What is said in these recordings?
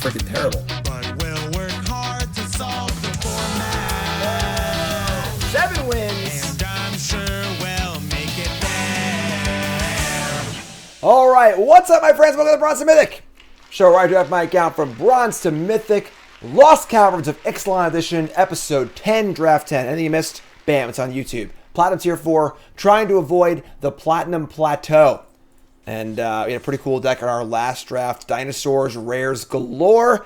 freaking terrible. But we'll work hard to solve the format. 7 wins. And I'm sure we'll make it there. All right, what's up, my friends? Welcome to the Bronze to Mythic show, where I draft my account from Bronze to Mythic, Lost Caverns of Ixalan Edition, Episode 10, Draft 10. Anything you missed? Bam, it's on YouTube. Platinum Tier 4, trying to avoid the Platinum Plateau. And we had a pretty cool deck on our last draft. Dinosaurs, rares galore.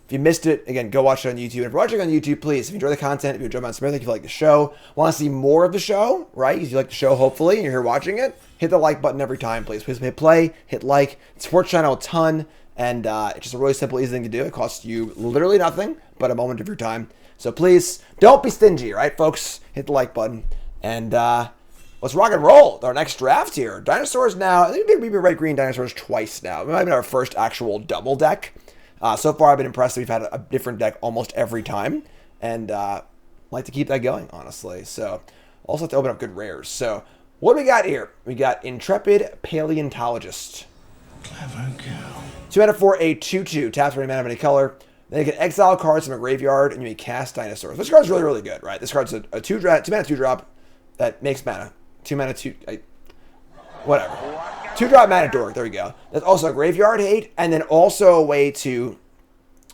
If you missed it, again, go watch it on YouTube. And if you're watching on YouTube, please, if you enjoy the content, if you enjoy Bronze to Mythic, if you like the show, want to see more of the show, right? If you like the show, hopefully, and you're here watching it, hit the like button every time, please. Please hit play, hit like. It supports the channel a ton. And it's just a really simple, easy thing to do. It costs you literally nothing but a moment of your time. So please, don't be stingy, right, folks? Hit the like button. And let's rock and roll with our next draft here. Dinosaurs now, I think we've been red-green dinosaurs twice now. It might have been our first actual double deck. So far, I've been impressed that we've had a different deck almost every time. And like to keep that going, honestly. So also have to open up good rares. So what do we got here? We got Intrepid Paleontologist. Clever girl. 2 mana for a 2/2. Taps for any mana of any color. Then you can exile cards from a graveyard and you may cast dinosaurs. This card's really, really good, right? This card's a 2 mana 2-drop that makes mana. 2 mana 2. Whatever. 2-drop mana dork. There we go. That's also a graveyard hate, and then also a way to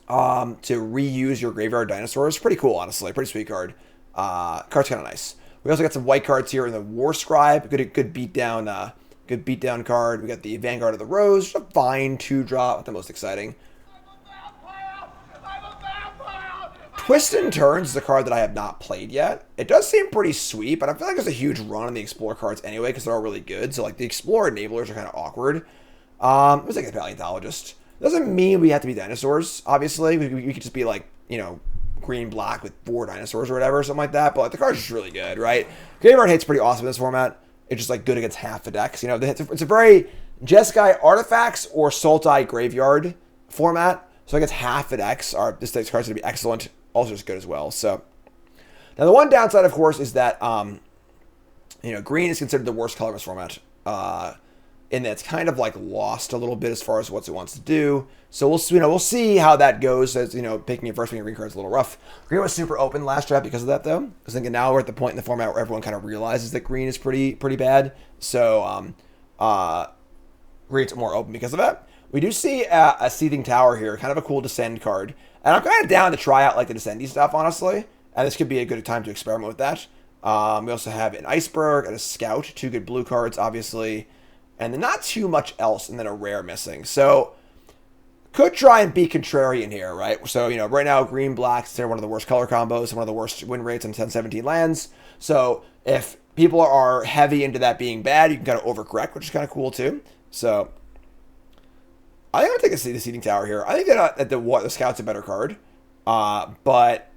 reuse your graveyard dinosaurs. Pretty cool, honestly. Pretty sweet card. Card's kind of nice. We also got some white cards here in the War Scribe. Good beatdown. Good beatdown card. We got the Vanguard of the Rose. A fine 2-drop. Not the most exciting. Twist and Turns is a card that I have not played yet. It does seem pretty sweet, but I feel like there's a huge run on the Explorer cards anyway because they're all really good. So like the Explorer enablers are kind of awkward. It was like a Paleontologist. Doesn't mean we have to be dinosaurs, obviously. We could just be like, you know, green-black with 4 dinosaurs or whatever, something like that. But like the card's just really good, right? Graveyard Hate's pretty awesome in this format. It's just like good against half the decks. You know, it's a very Jeskai Artifacts or Sultai Graveyard format. So against half the decks, this deck's card's going to be excellent. Also just good as well. So now the one downside, of course, is that you know, green is considered the worst color in this format. And it's kind of like lost a little bit as far as what it wants to do. So we'll see how that goes. As you know, picking your first green card is a little rough. Green was super open last draft because of that, though. I was thinking now we're at the point in the format where everyone kind of realizes that green is pretty bad. So green's more open because of that. We do see a Seething Tower here, kind of a cool Descend card. And I'm kind of down to try out like the Descendy stuff, honestly. And this could be a good time to experiment with that. We also have an Iceberg and a Scout, 2 good blue cards, obviously. And then not too much else, and then a rare missing. So could try and be contrarian here, right? So, you know, right now, green-black is one of the worst color combos, one of the worst win rates on 10-17 lands. So if people are heavy into that being bad, you can kind of overcorrect, which is kind of cool too. So I think I'm going to take the Seething Tower here. I think that the Scout's a better card. But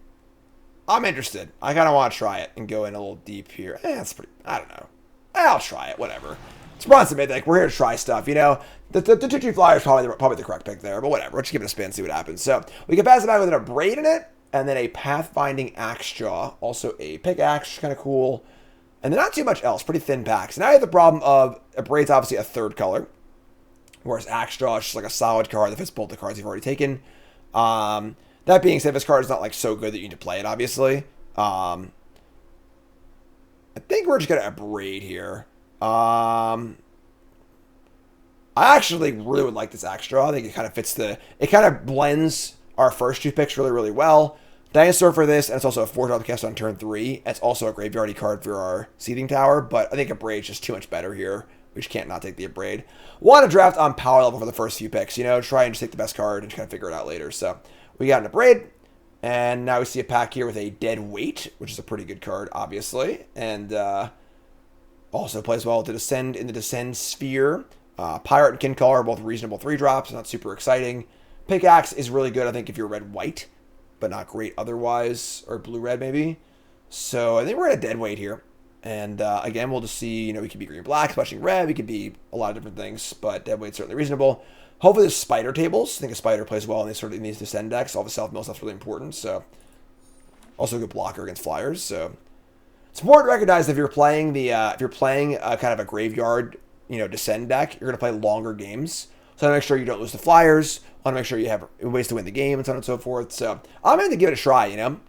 I'm interested. I kind of want to try it and go in a little deep here. That's pretty, I don't know. I'll try it, whatever. It's Bronze to Mythic. We're here to try stuff, you know. The 2/2 flyer is probably the correct pick there, but whatever. We'll just give it a spin, see what happens. So we can pass it back with a Braid in it, and then a Pathfinding Axejaw, also a Pickaxe, kind of cool. And then not too much else, pretty thin packs. Now you have the problem of a Braid's obviously a 3rd color, whereas Axejaw is just like a solid card that fits both the cards you've already taken. That being said, this card is not like so good that you need to play it, obviously. I think we're just gonna Braid here. I actually really would like this Axejaw. I think it kind of fits it kind of blends our first 2 picks really, really well. Dinosaur for this, and it's also a 4-drop cast on turn 3. It's also a graveyardy card for our Seething Tower, but I think a Braid's just too much better here. We just can't not take the Braid. Want to draft on power level for the first few picks, you know, try and just take the best card and kind of figure it out later. So we got an Braid, and now we see a pack here with a Dead Weight, which is a pretty good card, obviously, and also plays well to Descend in the Descend Sphere. Pirate and Kincaid are both reasonable 3-drops, not super exciting. Pickaxe is really good, I think, if you're red-white, but not great otherwise, or blue-red maybe. So I think we're at a dead weight here. And again, we'll just see, you know, we could be green-black, splashing red, we could be a lot of different things, but dead weight's certainly reasonable. Hopefully there's spider tables. I think a spider plays well in these Descend decks. All the self-mill stuff's really important, so. Also a good blocker against flyers, so. It's important to recognize that if you're playing kind of a graveyard, you know, Descend deck, you're going to play longer games. So I want to make sure you don't lose the flyers. I want to make sure you have ways to win the game and so on and so forth. So I'm going to give it a try, you know.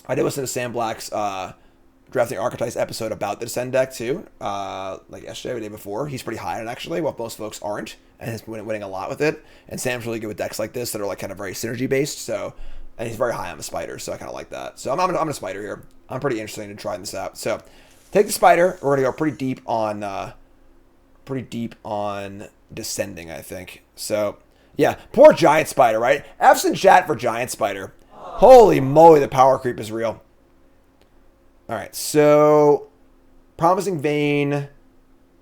I did listen to Sam Black's Drafting Archetypes episode about the Descend deck too, like yesterday or the day before. He's pretty high on it actually, while most folks aren't, and has been winning a lot with it. And Sam's really good with decks like this that are like kind of very synergy based. So, and he's very high on the spider, so I kind of like that. So I'm a spider here. I'm pretty interested in trying this out. So take the spider. We're gonna go pretty deep on descending, I think. So yeah, poor giant spider, right? F's in chat for giant spider. Holy moly, the power creep is real. All right, so Promising Vein.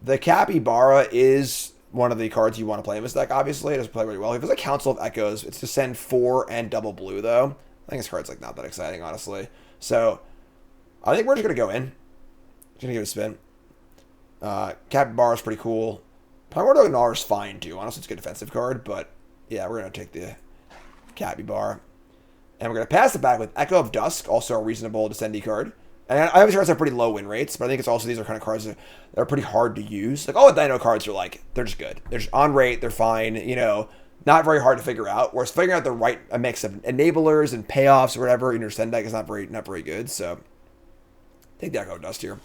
The Capybara is one of the cards you want to play in this deck, obviously. It doesn't play really well. If it's a Council of Echoes, it's to send 4 and double blue, though. I think this card's like not that exciting, honestly. So I think we're just going to go in. Just going to give it a spin. Capybara is pretty cool. Primordial Gnar is fine, too. Honestly, it's a good defensive card, but yeah, we're going to take the Capybara. And we're going to pass it back with Echo of Dusk, also a reasonable Descendy card. And I always cards have pretty low win rates, but I think it's also these are kind of cards that are pretty hard to use. Like all the Dino cards are like, they're just good. They're just on rate, they're fine, you know, not very hard to figure out. Whereas figuring out the right mix of enablers and payoffs or whatever in your Descend deck is not very good. So take the Echo of Dust here.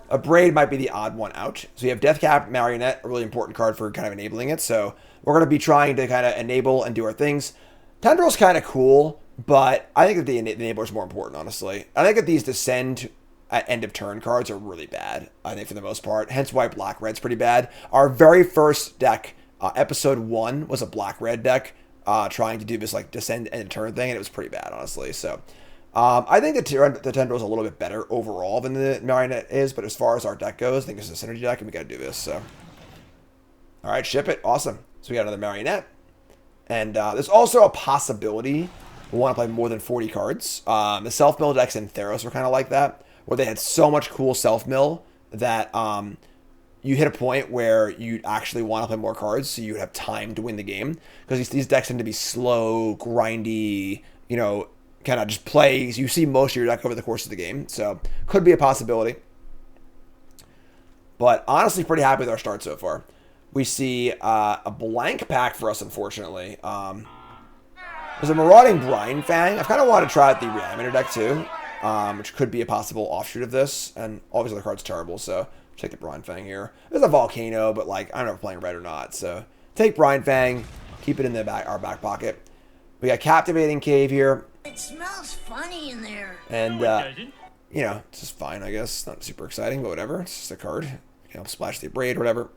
A Braid might be the odd one out. So you have Deathcap Marionette, a really important card for kind of enabling it. So we're going to be trying to kind of enable and do our things. Tendril's kind of cool, but I think that the enabler is more important, honestly. I think that these Descend at end of turn cards are really bad, I think, for the most part. Hence why Black-Red's pretty bad. Our very first deck, episode 1, was a Black-Red deck trying to do this like Descend end of turn thing, and it was pretty bad, honestly. So I think the Tendril is a little bit better overall than the Marionette is, but as far as our deck goes, I think it's a synergy deck, and we got to do this. So, all right, ship it. Awesome. So we got another Marionette. And there's also a possibility we want to play more than 40 cards. The self-mill decks in Theros were kind of like that, where they had so much cool self-mill that you hit a point where you actually want to play more cards, so you would have time to win the game. Because these decks tend to be slow, grindy, you know, kind of just plays. You see most of your deck over the course of the game, so could be a possibility. But honestly, pretty happy with our start so far. We see a blank pack for us, unfortunately. There's a Marauding Brine Fang. I've kind of wanted to try out the Reanimator deck, too, which could be a possible offshoot of this. And obviously the card's terrible, so take the Brine Fang here. There's a Volcano, but like I don't know if we're playing red or not. So take Brine Fang, keep it in our back pocket. We got Captivating Cave here. It smells funny in there. And, you know, it's just fine, I guess. Not super exciting, but whatever. It's just a card. You know, splash the Braid or whatever.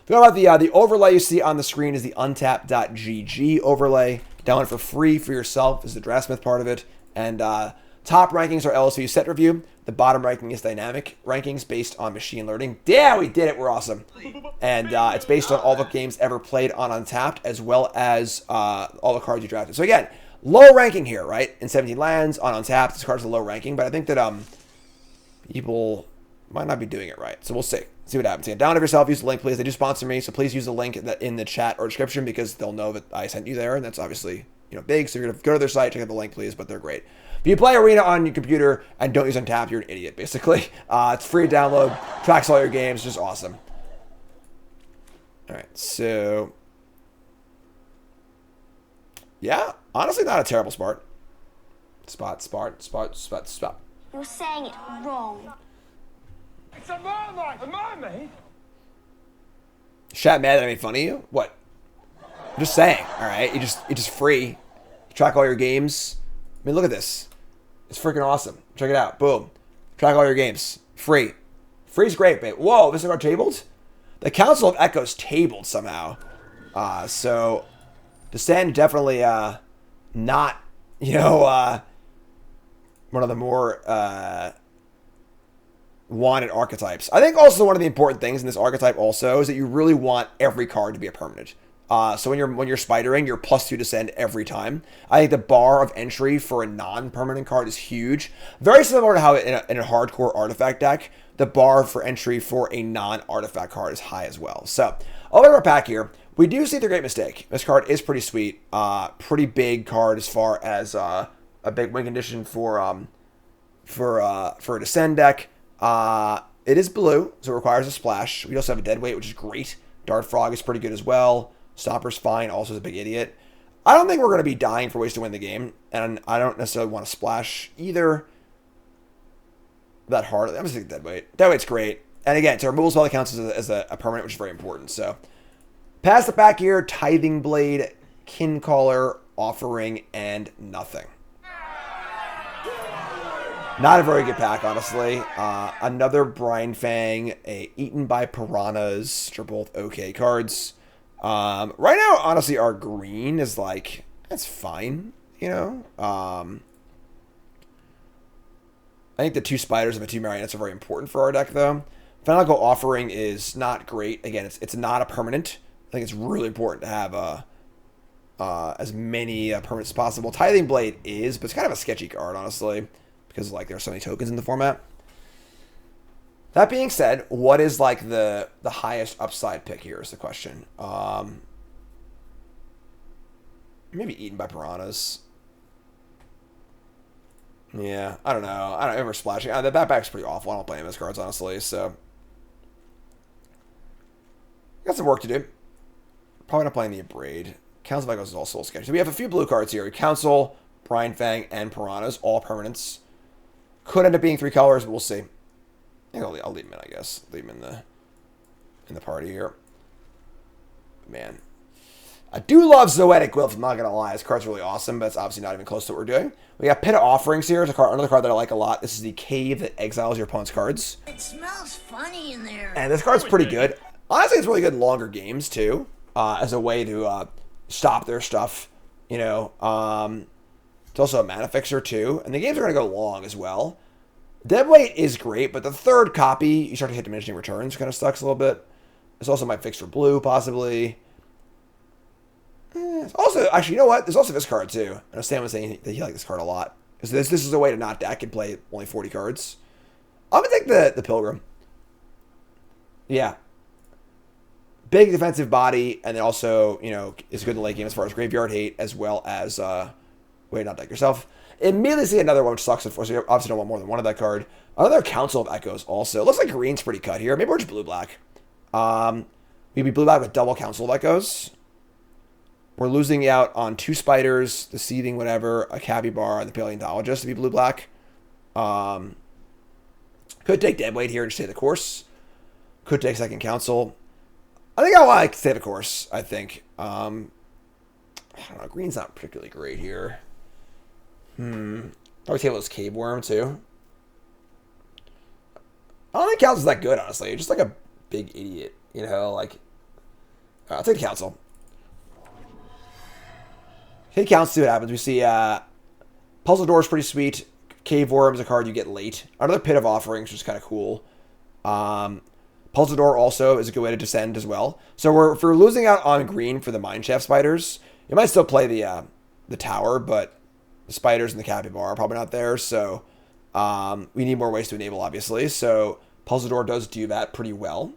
About the overlay you see on the screen is the untapped.gg overlay. Download it for free for yourself. This is the Draftsmith part of it. And top rankings are LSU set review. The bottom ranking is dynamic rankings based on machine learning. Yeah, we did it. We're awesome. And it's based on all the games ever played on Untapped, as well as all the cards you drafted. So again, low ranking here, right? In 17 lands on Untapped, this card's a low ranking, but I think that people might not be doing it right. So we'll see. See what happens. Again, download it yourself. Use the link, please. They do sponsor me, so please use the link in the chat or description because they'll know that I sent you there, and that's obviously big. So you're gonna go to their site, check out the link, please. But they're great. If you play Arena on your computer and don't use Untapped, you're an idiot, basically. It's free to download, tracks all your games, just awesome. All right, so yeah, honestly, not a terrible spot. Spot. You're saying it wrong. It's a mermaid! A mermaid? Chat mad that I made fun of you? What? I'm just saying, alright? You're just free. You track all your games. I mean, look at this. It's freaking awesome. Check it out. Boom. Track all your games. Free. Free's great, babe. Whoa, this is our tabled? The Council of Echoes tabled somehow. So Descend definitely not, one of the more wanted archetypes. I think also one of the important things in this archetype also is that you really want every card to be a permanent. So when you're spidering, you're +2 Descend every time. I think the bar of entry for a non-permanent card is huge. Very similar to how in a hardcore artifact deck, the bar for entry for a non-artifact card is high as well. So over to our pack here, we do see the Great Mistake. This card is pretty sweet. Pretty big card as far as a big win condition for a Descend deck. It is blue, so it requires a splash. We also have a dead weight, which is great. Dart Frog is pretty good as well. Stomper's fine, also is a big idiot. I don't think we're going to be dying for ways to win the game, and I don't necessarily want to splash either that hard. I'm just thinking dead weight. Dead weight's great. And again, so removal spell that counts as a permanent, which is very important. So pass it back here, Tithing Blade, Kincaller, Offering, and nothing. Not a very good pack, honestly. Another Brine Fang, a Eaten by Piranhas, which are both okay cards. Right now, honestly, our green is like, it's fine, you know? I think the 2 spiders and the 2 marionettes are very important for our deck, though. Fanatical Offering is not great. Again, it's not a permanent. I think it's really important to have as many permanents as possible. Tithing Blade is, but it's kind of a sketchy card, honestly, because like there's so many tokens in the format. That being said, what is like the highest upside pick here is the question. Maybe Eaten by Piranhas. Yeah, I don't know. I don't ever splashing. That back's pretty awful. I don't play any of those cards, honestly, so got some work to do. Probably not playing the Abrade. Council of Echoes is also sketchy. So we have a few blue cards here. Council, Brine Fang, and Piranhas, all permanents. Could end up being 3 colors, but we'll see. I think I'll leave him in, I guess. Leave him in the party here. Man. I do love Zoetic Glyph, I'm not going to lie. This card's really awesome, but it's obviously not even close to what we're doing. We got Pit of Offerings here. It's another card that I like a lot. This is the cave that exiles your opponent's cards. It smells funny in there. And this card's pretty good. Honestly, it's really good in longer games, too, as a way to stop their stuff, you know. It's also a mana fixer, too. And the games are going to go long as well. Deadweight is great, but the 3rd copy, you start to hit diminishing returns, kind of sucks a little bit. It's also my fix for blue, possibly. It's also, actually, you know what? There's also this card, too. I know Sam was saying that he liked this card a lot. Because this is a way to not deck and play only 40 cards. I'm going to take the Pilgrim. Yeah. Big defensive body, and then also, you know, is good in the late game as far as graveyard hate, as well as, way to not deck yourself. Immediately see another one, which sucks, so you obviously don't want more than one of that card. Another Council of Echoes also. It looks like green's pretty cut here. Maybe we're just blue-black. Maybe blue-black with double Council of Echoes. We're losing out on 2 spiders, the seething whatever, a capybara, and the paleontologist to be blue-black. Could take Deadweight here and stay the course. Could take second Council. I think I want to stay the course, I think. I don't know, green's not particularly great here. Probably table this Cave Worm, too. I don't think Council's that good, honestly. Just like a big idiot, you know, like... I'll take the Council. Hit Council, see what happens. We see Puzzle Door is pretty sweet. Cave Worm is a card you get late. Another Pit of Offerings, which is kind of cool. Puzzle Door also is a good way to descend as well. So if we're losing out on green for the Mineshaft spiders, you might still play the tower, but the spiders and the capybara are probably not there. So we need more ways to enable, obviously. So Puzzle Door does do that pretty well.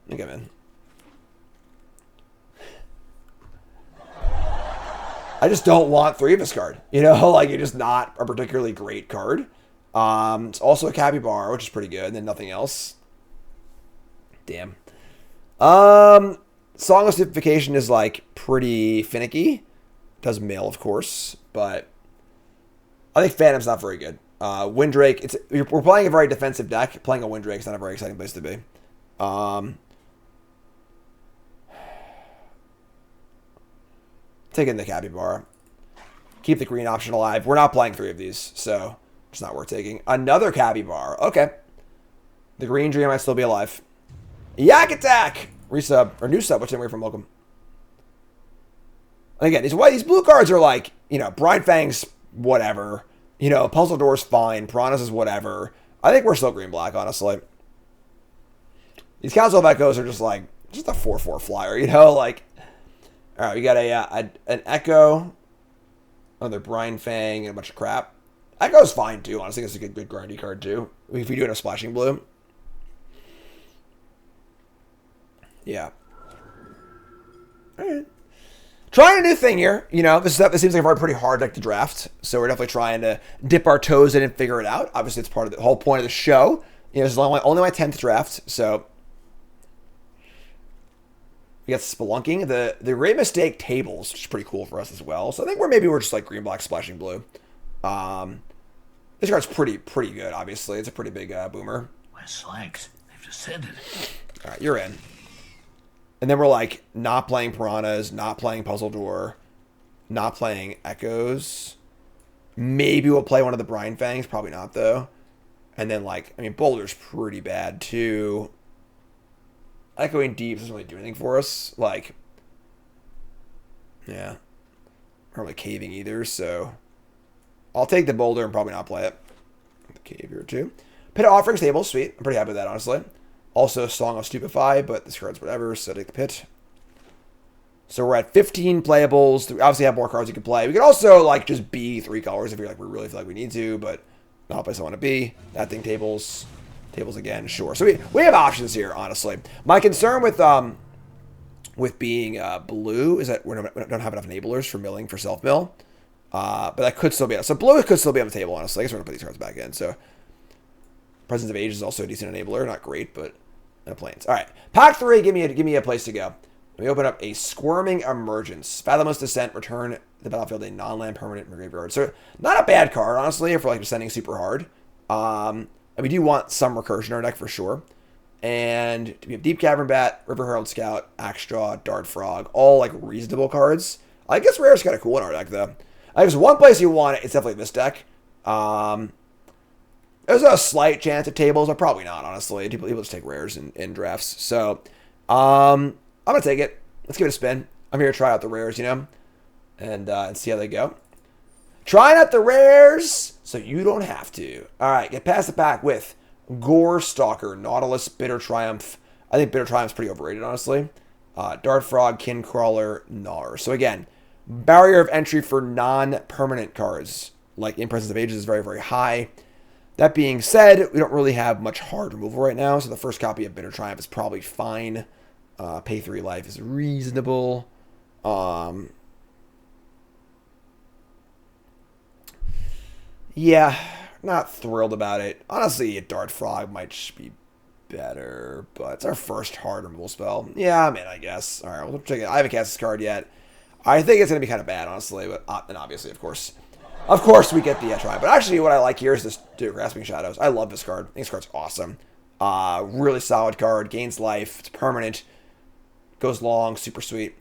I think I'm in. I just don't want 3 of this card. You know, like it's just not a particularly great card. It's also a capybara, which is pretty good, and then nothing else. Damn. Song of Simplification is like pretty finicky. Does mill, of course, but I think Phantom's not very good. Windrake, we're playing a very defensive deck. Playing a Windrake is not a very exciting place to be. Taking the capybara. Keep the green option alive. We're not playing 3 of these, so it's not worth taking. Another capybara. Okay. The green dream might still be alive. Yak Attack! Resub, or new sub, which away from welcome. And again, these blue cards are like, you know, Brine Fang's whatever. You know, Puzzle Door's fine. Piranhas is whatever. I think we're still green-black, honestly. These Council of Echoes are just like, just a 4/4 flyer, you know? Like, all right, we got an Echo, another Brine Fang, and a bunch of crap. Echo's fine, too. Honestly, it's a good grindy card, too. If we do it in a splashing blue. Yeah. All right. Trying a new thing here. You know, this seems like a pretty hard deck to draft. So we're definitely trying to dip our toes in and figure it out. Obviously, it's part of the whole point of the show You know, this is only my 10th draft, so we got Spelunking, the Great Mistake tables, which is pretty cool for us as well. So I think we're just like green, black, splashing blue. This card's pretty good. Obviously, it's a pretty big boomer. My slanks, they've descended. All right, you're in. And then we're like not playing Piranhas, not playing Puzzle Door, not playing Echoes. Maybe we'll play one of the Brine Fangs. Probably not though. And then like, I mean, Boulder's pretty bad too. Echoing Deep doesn't really do anything for us. Like, yeah. Not really caving either, so I'll take the Boulder and probably not play it. The cave here too. Pit of Offerings table, sweet. I'm pretty happy with that, honestly. Also, Song of Stupefy, but this card's whatever, so take the pit. So we're at 15 playables. We obviously have more cards you can play. We could also, like, just be 3 colors if you're like, we really feel like we need to, but not a place I want to be. That thing tables. Tables again, sure. So we have options here, honestly. My concern with being blue is that we don't have enough enablers for milling for self-mill. But that could still be... So blue could still be on the table, honestly. I guess we're going to put these cards back in. So Presence of Age is also a decent enabler. Not great, but no planes. All right. Pack 3, give me a place to go. We open up a Squirming Emergence. Fathomless Descent, return the battlefield a non-land permanent in your graveyard. So not a bad card, honestly, if we're like descending super hard. And we do want some recursion in our deck for sure. And we have Deep Cavern Bat, River Herald Scout, Axe Draw, Dart Frog, all like reasonable cards. I guess Rare's kind of cool in our deck though. I guess one place you want it, it's definitely this deck. There's a slight chance at tables, but probably not, honestly. People just take rares in drafts. So I'm gonna take it. Let's give it a spin. I'm here to try out the rares, you know, and see how they go. Trying out the rares so you don't have to. All right, get past the pack with Gore Stalker, Nautilus, Bitter Triumph. I think Bitter Triumph's pretty overrated, honestly. Dart Frog, Kin Crawler, Gnar. So again, barrier of entry for non-permanent cards, like in Presence of Ages, is very, very high. That being said, we don't really have much hard removal right now, so the first copy of Bitter Triumph is probably fine. Pay 3 life is reasonable. Yeah, not thrilled about it. Honestly, a Dart Frog might just be better, but it's our first hard removal spell. Yeah, I'm in, I guess. All right, we'll check it. I haven't cast this card yet. I think it's going to be kind of bad, honestly, but and obviously, of course, we get the try. But actually, what I like here is this Grasping Shadows. I love this card. I think this card's awesome. Really solid card. Gains life. It's permanent. Goes long. Super sweet.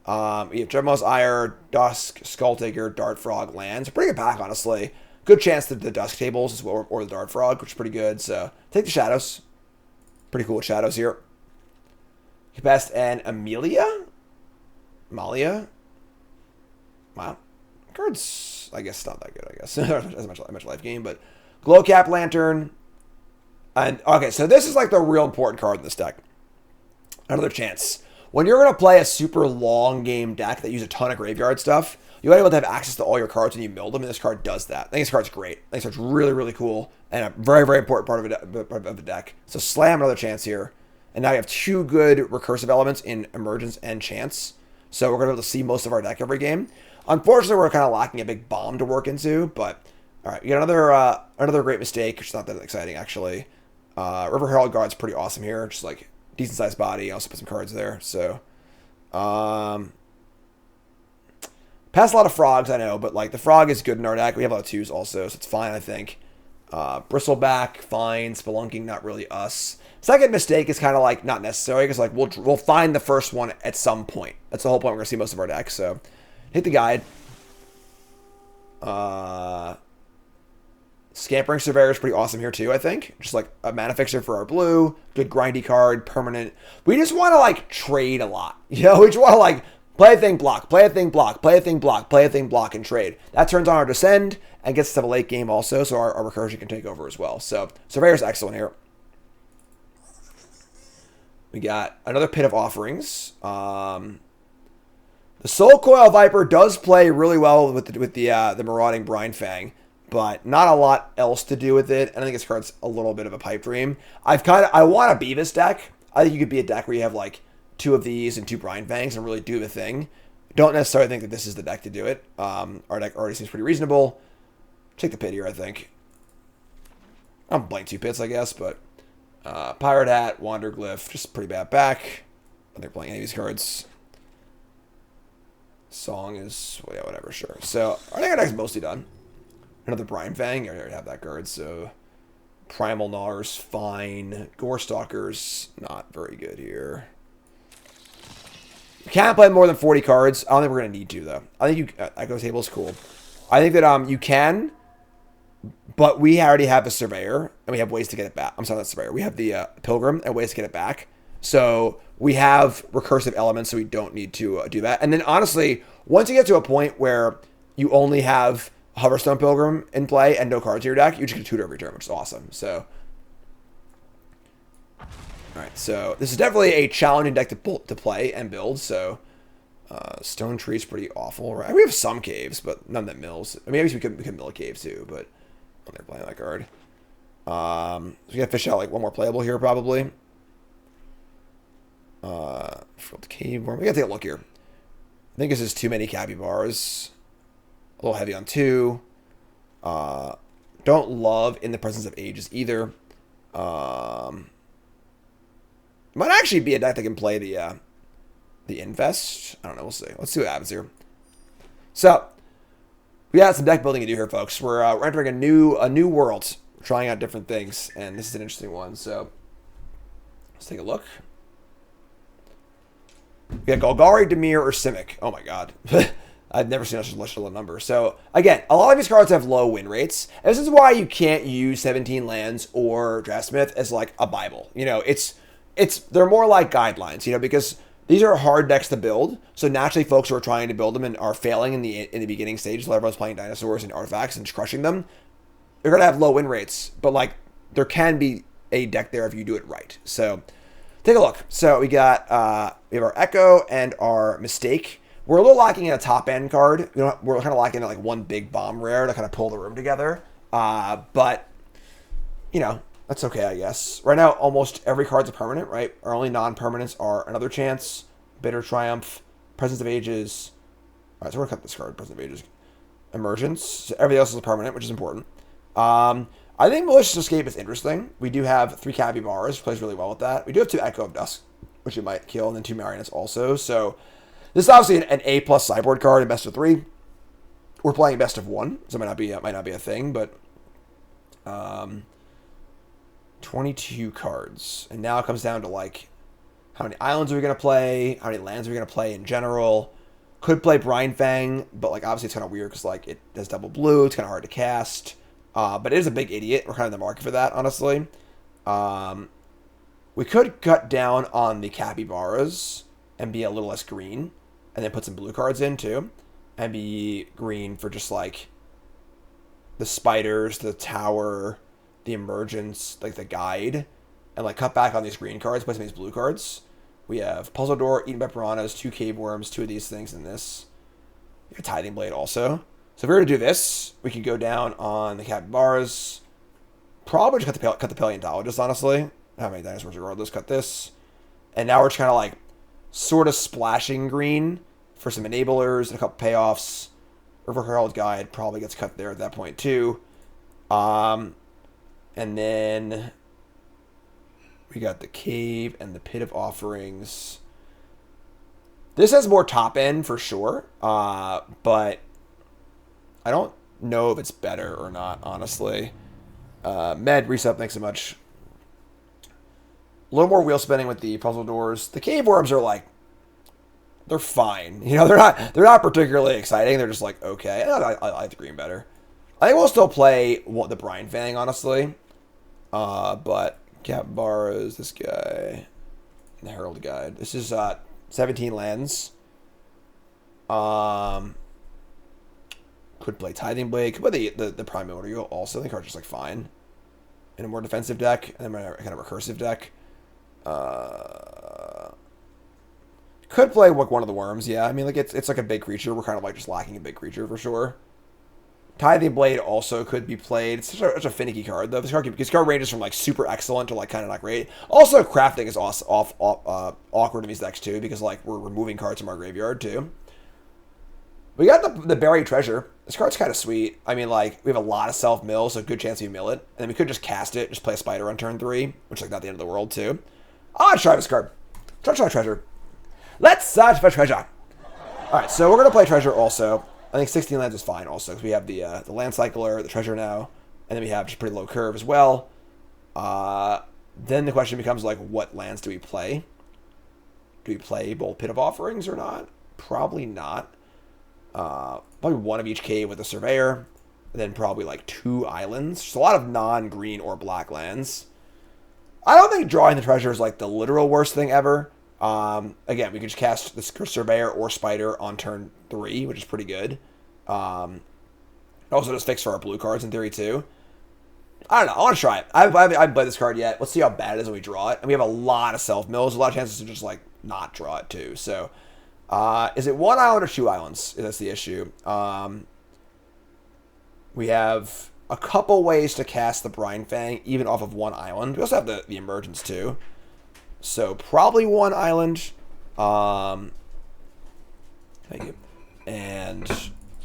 You have Dreadmaul's Ire, Dusk, Skulltaker, Dart Frog, lands. Pretty good pack, honestly. Good chance that the Dusk tables as well, or the Dart Frog, which is pretty good. So take the Shadows. Pretty cool with Shadows here. You passed an Malia. Wow. Card's, I guess, not that good, I guess. as much life gain, but Glowcap Lantern. And, okay, so this is like the real important card in this deck. Another chance. When you're going to play a super long game deck that uses a ton of graveyard stuff, you want to be able to have access to all your cards when you mill them, and this card does that. I think this card's great. I think this card's really, really cool, and a very, very important part of the deck. So slam another chance here. And now you have 2 good recursive elements in Emergence and Chance. So we're going to be able to see most of our deck every game. Unfortunately, we're kind of lacking a big bomb to work into, but all right, we got another Great Mistake, which is not that exciting, actually. River Herald Guard's pretty awesome here, just like decent sized body. Also put some cards there, so pass a lot of frogs, I know, but like the frog is good in our deck. We have a lot of 2s also, so it's fine, I think. Bristleback, fine. Spelunking, not really us. Second Mistake is kind of like not necessary because like we'll find the first one at some point. That's the whole point. We're gonna see most of our decks. So hit the guide. Scampering Surveyor is pretty awesome here too, I think. Just like a mana fixer for our blue. Good grindy card, permanent. We just want to like trade a lot. You know, we just want to like play a thing, block, play a thing, block, play a thing, block, play a thing, block, and trade. That turns on our Descend and gets us to the late game also, so our recursion can take over as well. So Surveyor's excellent here. We got another Pit of Offerings. The Soul Coil Viper does play really well with the Marauding Brine Fang, but not a lot else to do with it. And I think this card's a little bit of a pipe dream. I want to be this deck. I think you could be a deck where you have like 2 of these and 2 Brine Fangs and really do the thing. Don't necessarily think that this is the deck to do it. Our deck already seems pretty reasonable. Take the pit here, I think. I'm blank 2 pits, I guess, but Pirate Hat, Wanderglyph, just pretty bad back. They're playing any of these cards. Song is, well, yeah, whatever, sure. So, I think our deck's mostly done. Another Brine Fang, I already have that card, so... Primal Gnar's fine. Gore Stalker's not very good here. You can't play more than 40 cards. I don't think we're going to need to, though. I think Echo Table's cool. I think that you can, but we already have a Surveyor, and we have ways to get it back. I'm sorry, not Surveyor. We have the Pilgrim, and ways to get it back. So we have recursive elements, so we don't need to do that. And then, honestly, once you get to a point where you only have Hoverstone Pilgrim in play and no cards in your deck, you just get a tutor every turn, which is awesome. So, alright, so this is definitely a challenging deck to play and build. So, Stone Tree's pretty awful, right? We have some caves, but none that mills. I mean, maybe we could mill a cave too, but they're playing that card. So we gotta fish out like one more playable here, probably. Field Cave Worm. We gotta take a look here. I think this is too many capybaras. A little heavy on 2. Don't love In the Presence of Ages either. Might actually be a deck that can play the Invest. I don't know. We'll see. Let's see what happens here. So we got some deck building to do here, folks. We're entering a new world, trying out different things, and this is an interesting one. So let's take a look. We got Golgari, Dimir, or Simic. Oh my god. I've never seen such a low number. So, again, a lot of these cards have low win rates. And this is why you can't use 17 lands or Draftsmith as, like, a Bible. You know, they're more like guidelines, you know, because these are hard decks to build. So, naturally, folks who are trying to build them and are failing in the beginning stages, while everyone's playing dinosaurs and artifacts and just crushing them, they're going to have low win rates. But, like, there can be a deck there if you do it right. So, take a look. So, we have our Echo and our Mistake. We're a little lacking in a top-end card. We're kind of lacking in like one big bomb rare to kind of pull the room together. But, you know, that's okay, I guess. Right now, almost every card's a permanent, right? Our only non-permanents are Another Chance, Bitter Triumph, Presence of Ages. All right, so we're going to cut this card, Presence of Ages. Emergence. So everything else is a permanent, which is important. I think Malicious Escape is interesting. We do have 3 Capybaras, which plays really well with that. We do have 2 Echo of Dusk, which you might kill, and then 2 Marionettes also. So this is obviously an A+ sideboard card in best of 3. We're playing best of 1, so it might not be a thing, but 22 cards. And now it comes down to like how many islands are we gonna play, how many lands are we gonna play in general. Could play Brine Fang, but like obviously it's kind of weird because like it has double blue, it's kind of hard to cast. But it is a big idiot. We're kind of in the market for that, honestly. We could cut down on the Capybaras and be a little less green. And then put some blue cards in, too. And be green for just, like, the Spiders, the Tower, the Emergence, like, the Guide. And, like, cut back on these green cards, put some of these blue cards. We have Puzzle Door, Eaten by Piranhas, 2 Cave Worms, 2 of these things in this. We have Tithing Blade also. So if we were to do this, we could go down on the Capybaras. Probably just cut the Paleontologist, honestly. How many dinosaurs regardless? Cut this. And now we're just kind of, like, sort of splashing green for some enablers and a couple payoffs. River Herald Guide probably gets cut there at that point too. And then we got the Cave and the Pit of Offerings. This has more top end for sure, but I don't know if it's better or not, honestly. Med, reset, thanks so much. A little more wheel spinning with the puzzle doors. The cave worms are like, they're fine. You know, they're not particularly exciting. They're just like, okay. I like the green better. I think we'll still play the Brine Fang, honestly. But Capybaras, this guy, and the Herald Guide. This is 17 lands. Could play Tithing Blade. Could play the Primordial also. I think card's just like fine. In a more defensive deck, and then a kind of recursive deck. Could play one of the worms, yeah. I mean, like it's like a big creature. We're kind of like just lacking a big creature for sure. Tithing Blade also could be played. It's such a finicky card though. This card ranges from like super excellent to like kind of not great. Also, crafting is awkward in these decks too because like we're removing cards from our graveyard too. We got the buried treasure. This card's kind of sweet. I mean, like, we have a lot of self-mill, so good chance we mill it. And then we could just cast it, just play a spider on turn 3, which is like not the end of the world, too. I'll try this card. Try treasure. Let's search for treasure. Alright, so we're going to play treasure also. I think 16 lands is fine also, because we have the land cycler, the treasure now, and then we have just pretty low curve as well. Then the question becomes, like, what lands do we play? Do we play both Pit of Offerings or not? Probably not. Probably one of each cave with a surveyor, and then probably like 2 islands. Just a lot of non-green or black lands. I don't think drawing the treasure is like the literal worst thing ever. Again, we could just cast the surveyor or spider on turn 3, which is pretty good. Also just fix for our blue cards in theory too. I don't know. I want to try it. I haven't played this card yet. Let's see how bad it is when we draw it. And we have a lot of self-mills. A lot of chances to just like not draw it too. So is it 1 island or 2 islands? That's the issue. We have a couple ways to cast the Brine Fang, even off of 1 island. We also have the Emergence too. So probably 1 island. Thank you. And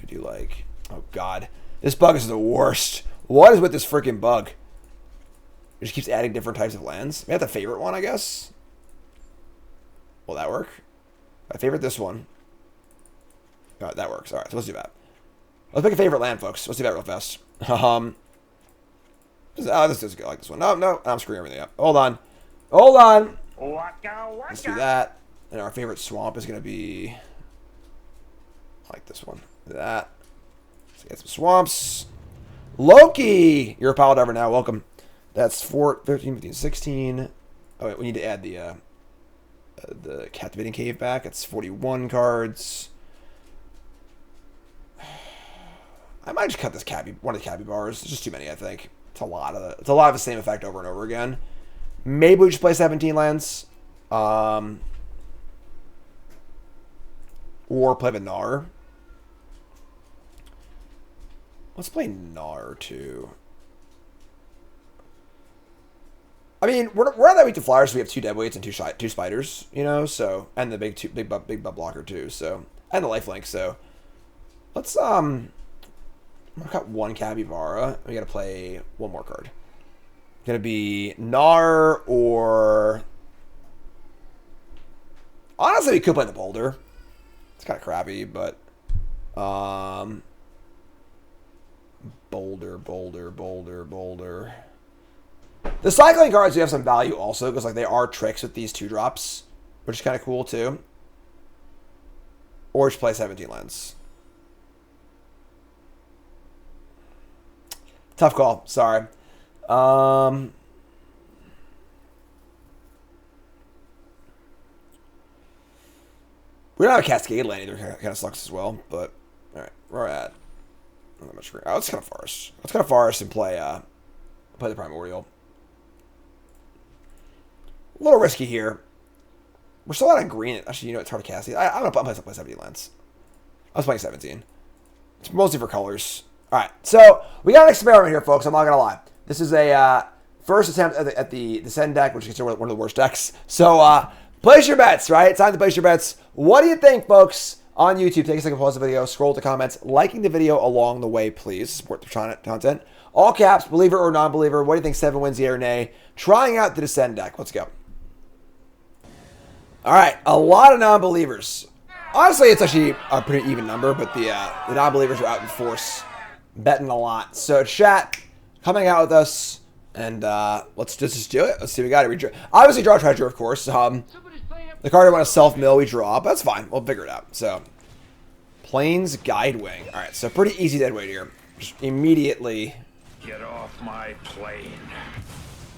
we do like, oh god, this bug is the worst. What is with this freaking bug? It just keeps adding different types of lands. We have the favorite one, I guess. Will that work? I favorite this one. All right, that works. All right, so let's do that. Let's pick a favorite land, folks. Let's do that real fast. This is good. I like this one. No, I'm screwing everything up. Hold on. Let's do that. And our favorite swamp is going to be... I like this one. That. Let's get some swamps. Loki! You're a pile driver now. Welcome. That's 4, 13, 15, 16. Oh, wait, we need to add the Captivating Cave back. It's 41 cards. I might just cut this one of the capybaras. It's just too many, I think. It's a lot of the same effect over and over again. Maybe we just play 17 lands. Or play the Gnar. Let's play Gnar too. I mean, we're not that weak to flyers, so we have 2 deadweights and 2 spiders, you know, so, and the big buff blocker too, so, and the lifelink, so let's I've got 1 capybara. We gotta play 1 more card. Gonna be Gnar or honestly we could play the boulder. It's kind of crappy, but boulder. The cycling cards do have some value also, because like they are tricks with these 2-drops, which is kind of cool too. Or just play 17 lands. Tough call. Sorry. We don't have a Cascade land either. Kind of sucks as well. But all right, where we're at. Not that much green. Oh, let's kind of forest. Let's kind of forest and play the Primordial. A little risky here. We're still out on green. Actually, you know, it's hard to cast. I'm gonna play 17 lands. I was playing 17. It's mostly for colors. All right, so we got an experiment here, folks. I'm not gonna lie. This is a first attempt at the Descend deck, which is considered one of the worst decks. So place your bets, right? It's time to place your bets. What do you think, folks? On YouTube, take a second, pause the video, scroll to comments, liking the video along the way, please. Support the content. All caps, believer or non-believer. What do you think? 7 wins, yay or nay? Trying out the Descend deck. Let's go. All right, a lot of non-believers. Honestly, it's actually a pretty even number, but the non-believers are out in force, betting a lot. So chat, coming out with us, and let's just do it. Let's see what we got here. Obviously, draw treasure, of course. The card I want to self-mill, we draw, but that's fine. We'll figure it out. So, Plains Guidewing. All right, so pretty easy deadweight here. Just immediately Get off my plane.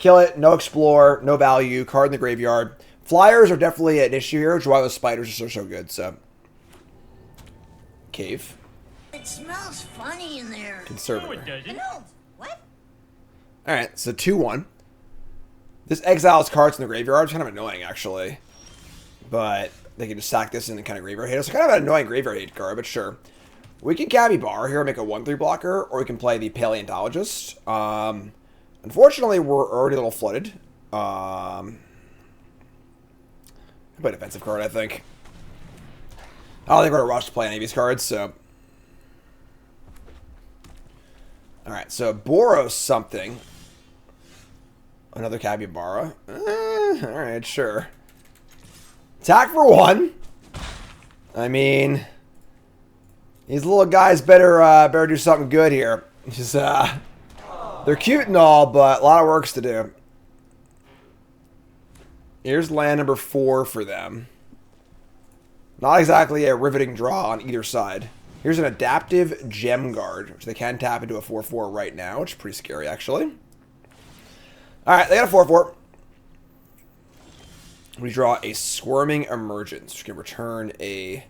kill it. No explore, no value. Card in the graveyard. Flyers are definitely an issue here, which is why those spiders are so good. So, cave. It smells funny in there. Conservator. No, what? All right, so 2-1. This exiles cards in the graveyard. It's kind of annoying, actually. But they can just sack this and then kind of graveyard hate. It's kind of an annoying graveyard hate card, but sure. We can Capybara here, make a 1/3 blocker, or we can play the Paleontologist. Unfortunately, we're already a little flooded. I play a defensive card, I think. I don't think we're going to rush to play any of these cards, so Alright, so Boros something. Another Capybara. Alright, sure. Attack for 1. I mean, these little guys better do something good here. Just, they're cute and all, but a lot of works to do. Here's land number 4 for them. Not exactly a riveting draw on either side. Here's an adaptive Gem Guard, which they can tap into a 4/4 right now, which is pretty scary, actually. Alright, they got a 4/4. We draw a Squirming Emergence, which can return a...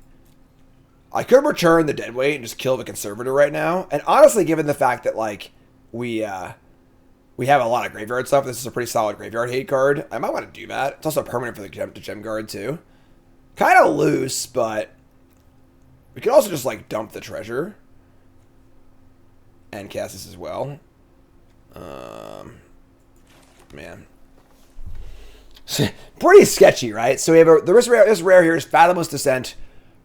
I could return the Deadweight and just kill the Conservator right now. And honestly, given the fact that, like, we have a lot of graveyard stuff, this is a pretty solid graveyard hate card, I might want to do that. It's also permanent for the Gem Guard, too. Kind of loose, but... we could also just, like, dump the treasure. And cast this as well. Man. Pretty sketchy, right? So we have this rare here is Fathomless Descent.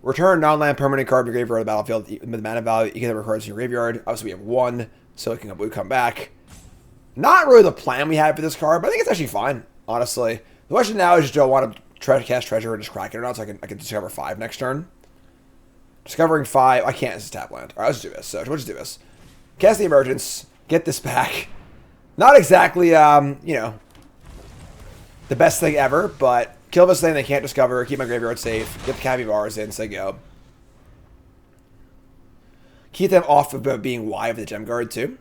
Return non-land permanent card to your graveyard on the battlefield with the mana value. You can have cards in your graveyard. Obviously, we have 1, so it can come back. Not really the plan we had for this card, but I think it's actually fine, honestly. The question now is, do I want to cast treasure and just crack it or not, so I can discover 5 next turn? Discovering 5. I can't. This is tap land. All right, let's do this. So let's do this. Cast the Emergence. Get this back. Not exactly, you know, the best thing ever, but kill this thing they can't discover. Keep my graveyard safe. Get the Capybaras in. Say go. Keep them off of being wide of the Gem Guard too.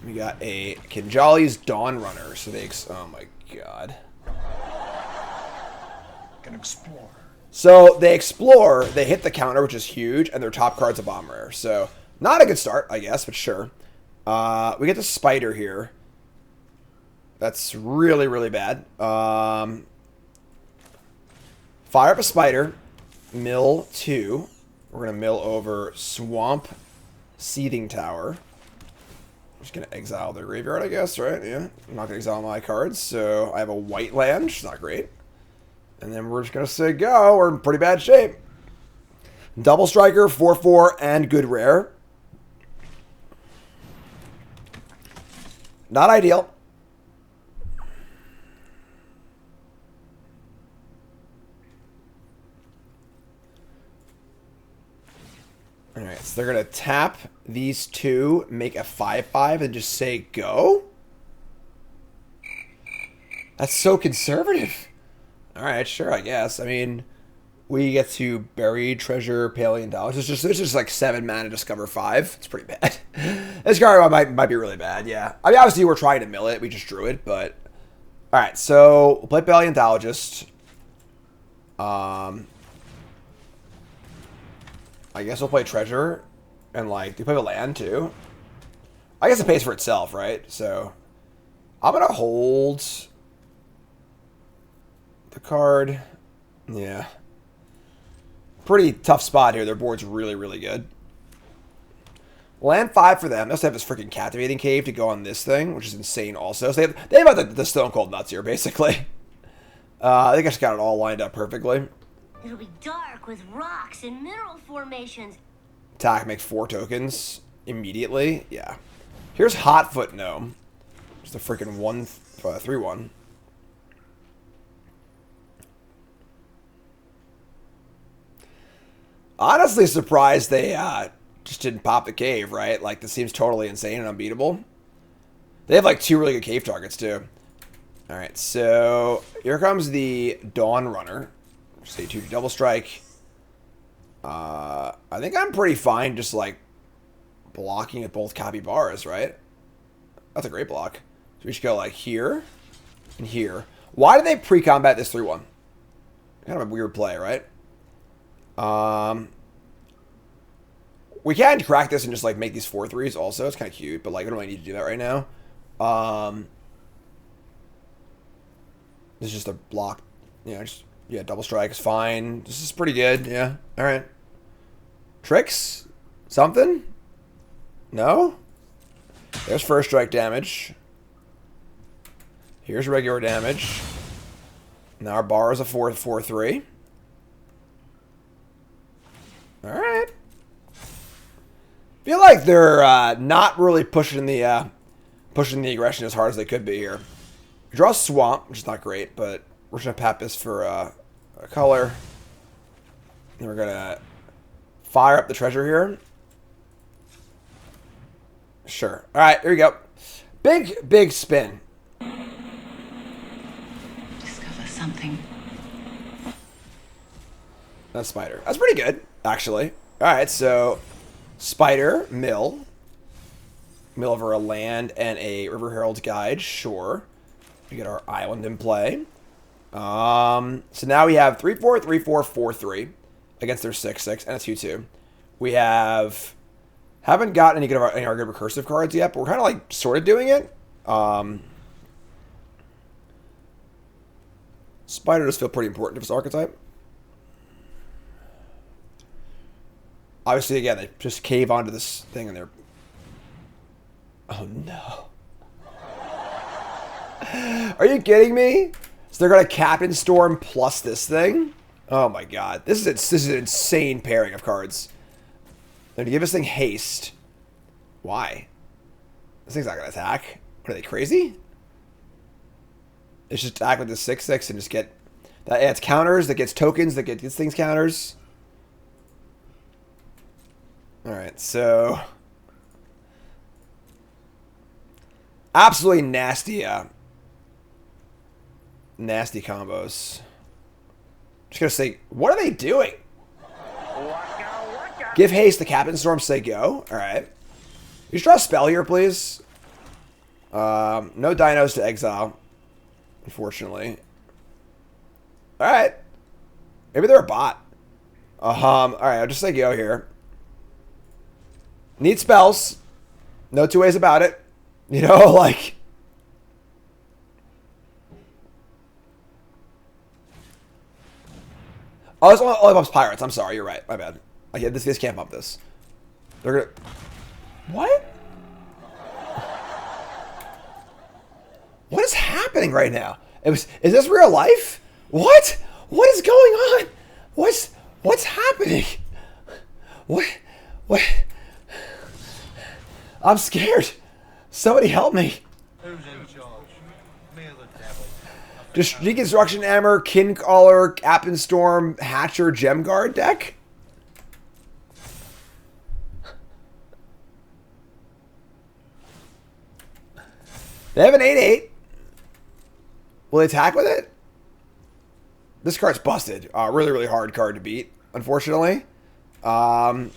We got a Kinjali's Dawn Runner. So they... oh my god. Can explore. So they explore, they hit the counter, which is huge, and their top card's a bomb rare. So not a good start, I guess, but sure. We get the Spider here. That's really, really bad. Fire up a Spider. Mill 2. We're going to mill over Swamp Seething Tower. I'm just going to exile their graveyard, I guess, right? Yeah. I'm not going to exile my cards, so I have a white land, which is not great. And then we're just going to say go. We're in pretty bad shape. Double Striker, 4/4, and good rare. Not ideal. Alright, so they're going to tap these 2, make a 5/5, and just say go? That's so conservative. Alright, sure, I guess. I mean, we get to Buried Treasure, Paleontologist. It's just like 7 mana, discover 5. It's pretty bad. This card might be really bad, yeah. I mean, obviously, we're trying to mill it. We just drew it, but... Alright, so we'll play Paleontologist. I guess we'll play Treasure. And, like, do we play a land, too? I guess it pays for itself, right? So, I'm going to hold... the card. Yeah. Pretty tough spot here. Their board's really, really good. Land 5 for them. They also have this freaking Captivating Cave to go on this thing, which is insane also. So they have the Stone Cold Nuts here, basically. I think I just got it all lined up perfectly. It'll be dark with rocks and mineral formations. Attack, make 4 tokens immediately. Yeah. Here's Hotfoot Gnome. Just a freaking 3/1. Honestly surprised they just didn't pop the cave, right? Like, this seems totally insane and unbeatable. They have, like, 2 really good cave targets, too. Alright, so here comes the Dawn Runner. Say 2 double strike. I think I'm pretty fine just, like, blocking at both Capybaras, right? That's a great block. So we should go, like, here and here. Why do they pre-combat this 3/1? Kind of a weird play, right? We can crack this and just, like, make these 4/3s also. It's kind of cute, but, like, I don't really need to do that right now. This is just a block. You know, yeah, double strike is fine. This is pretty good. Yeah. All right. Tricks? Something? No? There's first strike damage. Here's regular damage. Now our bar is a 4/3. Alright. Feel like they're not really pushing the aggression as hard as they could be here. Draw Swamp, which is not great, but we're just gonna Pappas for a color. Then we're gonna fire up the treasure here. Sure. All right, here we go. Big spin. Discover something. That's Spider. That's pretty good, actually. All right, so Spider, mill over a land and a River Herald's Guide. Sure. We get our island in play. So now we have 3/4, 3/4, 4/3 against their 6/6 and a 2/2. We haven't gotten any of our good recursive cards yet, but we're kind of like sort of doing it. Spider does feel pretty important to this archetype. Obviously, again, they just cave onto this thing and they're... Oh, no. Are you kidding me? So they're going to Captain Storm plus this thing? Oh, my God. This is an insane pairing of cards. They're going to give this thing haste. Why? This thing's not going to attack. What are they, crazy? It's just attack with the 6/6 and just get... That adds counters, that gets tokens, that gets these things counters. Alright, so... Absolutely nasty, nasty combos. Just gonna say, what are they doing? Give haste, the Captain Storm, say go. Alright. You just draw a spell here, please. No dinos to exile. Unfortunately. Alright. Maybe they're a bot. Alright, I'll just say go here. Need spells. No two ways about it. You know, like... Oh, it's only bumps pirates. I'm sorry, you're right. My bad. Okay, this can't bump this. They're gonna... What? What is happening right now? Is this real life? What? What is going on? What's happening? What? I'm scared. Somebody help me. Who's in charge? Me or the devil? Just Deconstruction Hammer, Kincaller, Captain Storm, Hatcher, Gem Guard deck? They have an 8/8. Will they attack with it? This card's busted. Really, really hard card to beat, unfortunately. Opponent's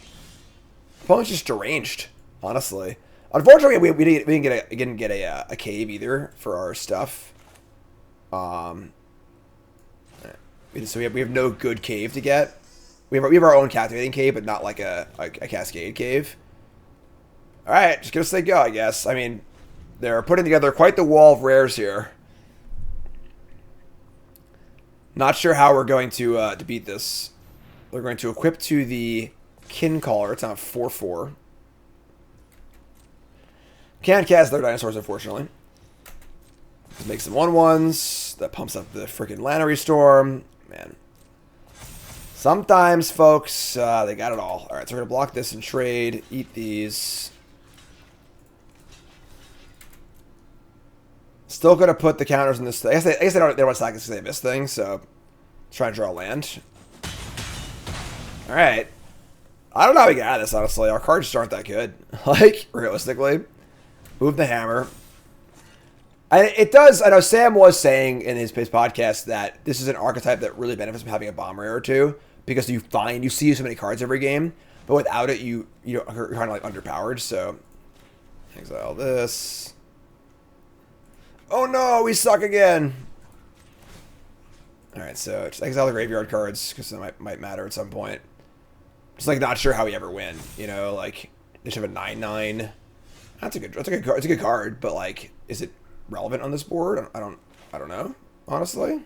just deranged, honestly. Unfortunately, we didn't get a cave either for our stuff. So we have no good cave to get. We have our own captivating cave, but not like a cascade cave. All right, just gonna say go, I guess. I mean, they're putting together quite the wall of rares here. Not sure how we're going to beat this. We're going to equip to the Kincaller. It's on 4/4. Can't cast their dinosaurs, unfortunately. Just make some 1/1s. That pumps up the freaking Lannery Storm. Man. Sometimes, folks, they got it all. Alright, so we're going to block this and trade. Eat these. Still going to put the counters in this thing. I guess they don't want to sack this because they miss things, so try and draw a land. Alright. I don't know how we get out of this, honestly. Our cards just aren't that good. Like, realistically. Move the hammer. And it does, I know Sam was saying in his podcast that this is an archetype that really benefits from having a bomb rare or two, because you see so many cards every game, but without it, you're kind of like underpowered, so exile this. Oh no, we suck again. Alright, so just exile the graveyard cards, because that might matter at some point. Just like not sure how we ever win, you know, like they should have a 9/9. That's a good card. It's a good card, but like, is it relevant on this board? I don't know, honestly.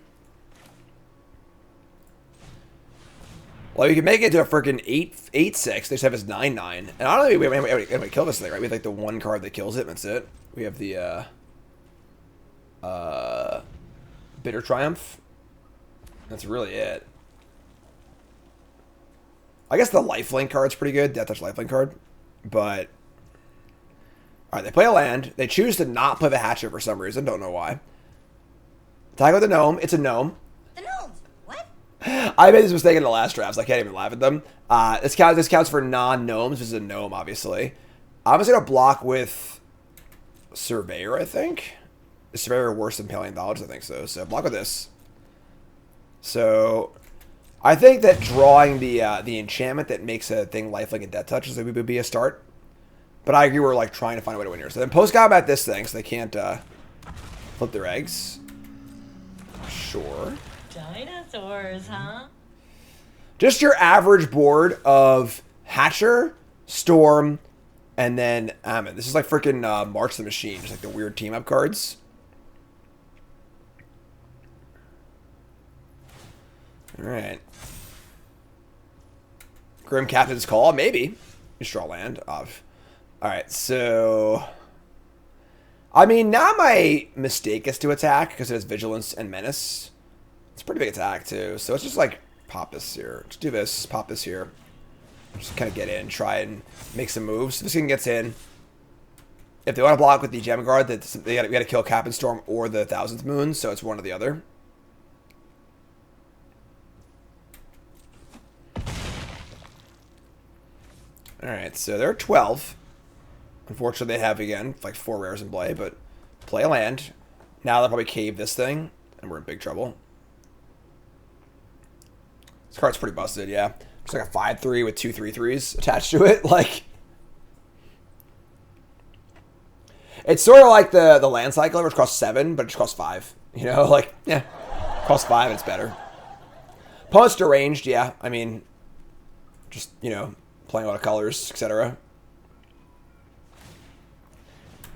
Well, we can make it to a freaking 8/6. They just have his 9/9, and I don't think we kill this thing, right? We have like the one card that kills it, and that's it. We have the Bitter Triumph. That's really it. I guess the lifelink card's pretty good. Death Touch lifelink card. But all right, they play a land. They choose to not play the Hatcher for some reason. Don't know why. Attack with the gnome. It's a gnome. The gnomes. What? I made this mistake in the last drafts. I can't even laugh at them. This counts for non-gnomes. This is a gnome, obviously. I'm just gonna block with Surveyor, I think. Is Surveyor worse than Paleontologist? I think so. So block with this. So I think that drawing the enchantment that makes a thing lifelink and death touch would be a start. But I agree we're like trying to find a way to win here. So then post combat this thing so they can't flip their eggs. Sure. Dinosaurs, huh? Just your average board of Hatcher, Storm, and then Ammon. This is like freaking March the Machine, just like the weird team up cards. All right. Grim Captain's Call, maybe. You draw land. All right, so I mean, now my mistake is to attack because it has Vigilance and Menace. It's a pretty big attack too, so let's just like pop this here. Just do this, pop this here. Just kind of get in, try and make some moves. If this thing gets in, if they want to block with the Gem Guard, we got to kill Captain Storm or the Thousandth Moon, so it's one or the other. Alright, so they're 12. Unfortunately, they have, again, like 4 rares in play, but play a land. Now they'll probably cave this thing, and we're in big trouble. This card's pretty busted, yeah. It's like a 5/3 with 2 3/3s attached to it. Like, it's sort of like the land cycle, which costs 7, but it just costs 5. You know, like, yeah, costs 5, it's better. Opponent's deranged, yeah. I mean, just, you know, playing a lot of colors, etc.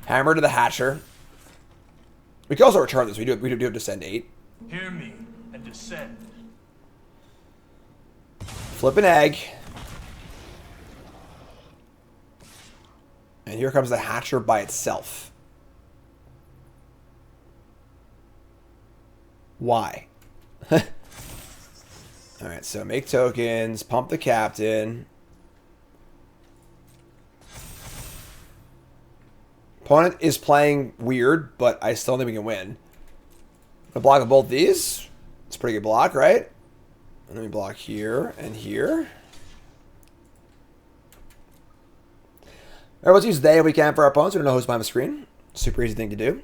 Hammer to the Hatcher. We can also return this. We do have Descend 8. Hear me and descend. Flip an egg. And here comes the Hatcher by itself. Why? Alright, so make tokens, pump the Captain. Opponent is playing weird, but I still think we can win. A block of both these. It's a pretty good block, right? And then we block here and here. Alright, let's use they if we can for our opponents. We don't know who's behind the screen. Super easy thing to do.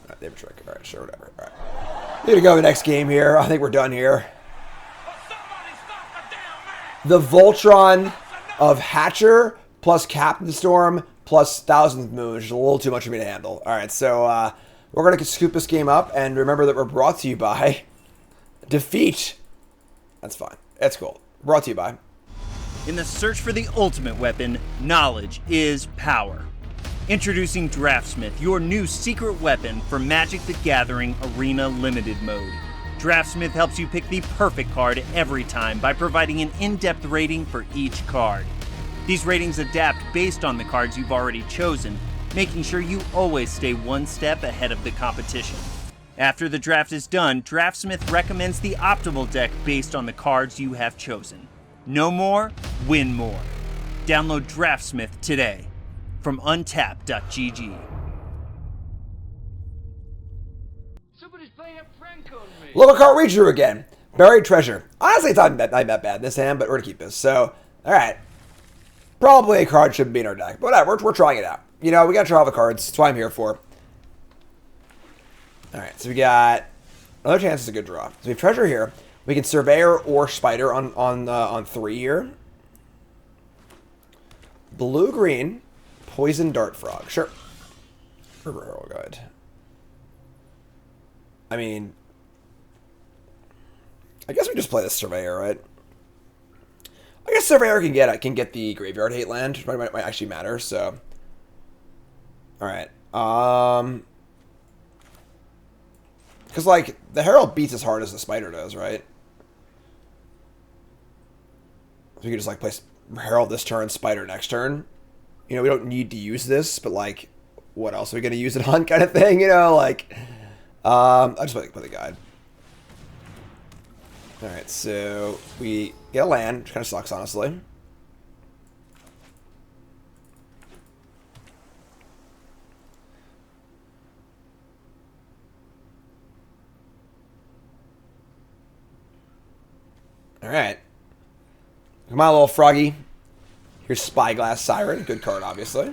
Alright, they have a trick. Alright, sure, whatever. Alright. Need to go to the next game here. I think we're done here. The Voltron of Hatcher plus Captain Storm plus Thousandth Moon, which is a little too much for me to handle. Alright, so we're going to scoop this game up, and remember that we're brought to you by Defeat. That's fine. That's cool. Brought to you by. In the search for the ultimate weapon, knowledge is power. Introducing Draftsmith, your new secret weapon for Magic the Gathering Arena Limited Mode. Draftsmith helps you pick the perfect card every time by providing an in-depth rating for each card. These ratings adapt based on the cards you've already chosen, making sure you always stay one step ahead of the competition. After the draft is done, Draftsmith recommends the optimal deck based on the cards you have chosen. Know more, win more. Download Draftsmith today from untap.gg. Little card read-through again. Buried Treasure. Honestly, it's not that bad in this hand, but we're going to keep this. So, alright. Probably a card shouldn't be in our deck. But whatever, we're trying it out. You know, we got to try all the cards. That's what I'm here for. Alright, so we got another chance is a good draw. So we have Treasure here. We can Surveyor or Spider on 3 here. Blue-green. Poison Dart Frog. Sure. River Herald Guide. I mean, I guess we just play the Surveyor, right? I guess Surveyor can get the Graveyard Hate land, which might actually matter. So, all right. Because like the Herald beats as hard as the Spider does, right? So we can just like play Herald this turn, Spider next turn. You know, we don't need to use this, but like, what else are we gonna use it on, kind of thing? You know, like, I'll just play the guide. All right, so we get a land, which kind of sucks, honestly. Alright. Come on, little froggy. Here's Spyglass Siren. Good card, obviously.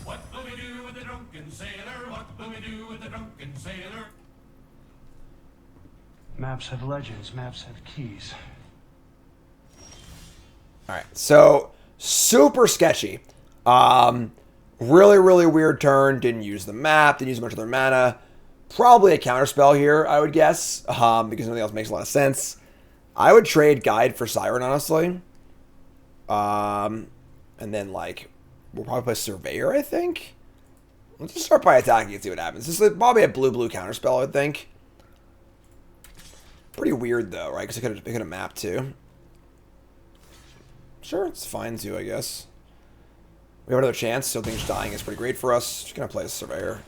What will we do with the drunken sailor? What will we do with the drunken sailor? Maps have legends, maps have keys. Alright, so super sketchy. Really, really weird turn. Didn't use the map, didn't use much of their mana. Probably a counterspell here, I would guess, because nothing else makes a lot of sense. I would trade Guide for Siren, honestly. And then, like, we'll probably play Surveyor, I think. Let's just start by attacking and see what happens. This is probably a blue-blue counterspell, I would think. Pretty weird, though, right? Because it could have mapped, too. Sure, it's fine, too, I guess. We have another chance. Still things dying is pretty great for us. Just going to play a Surveyor.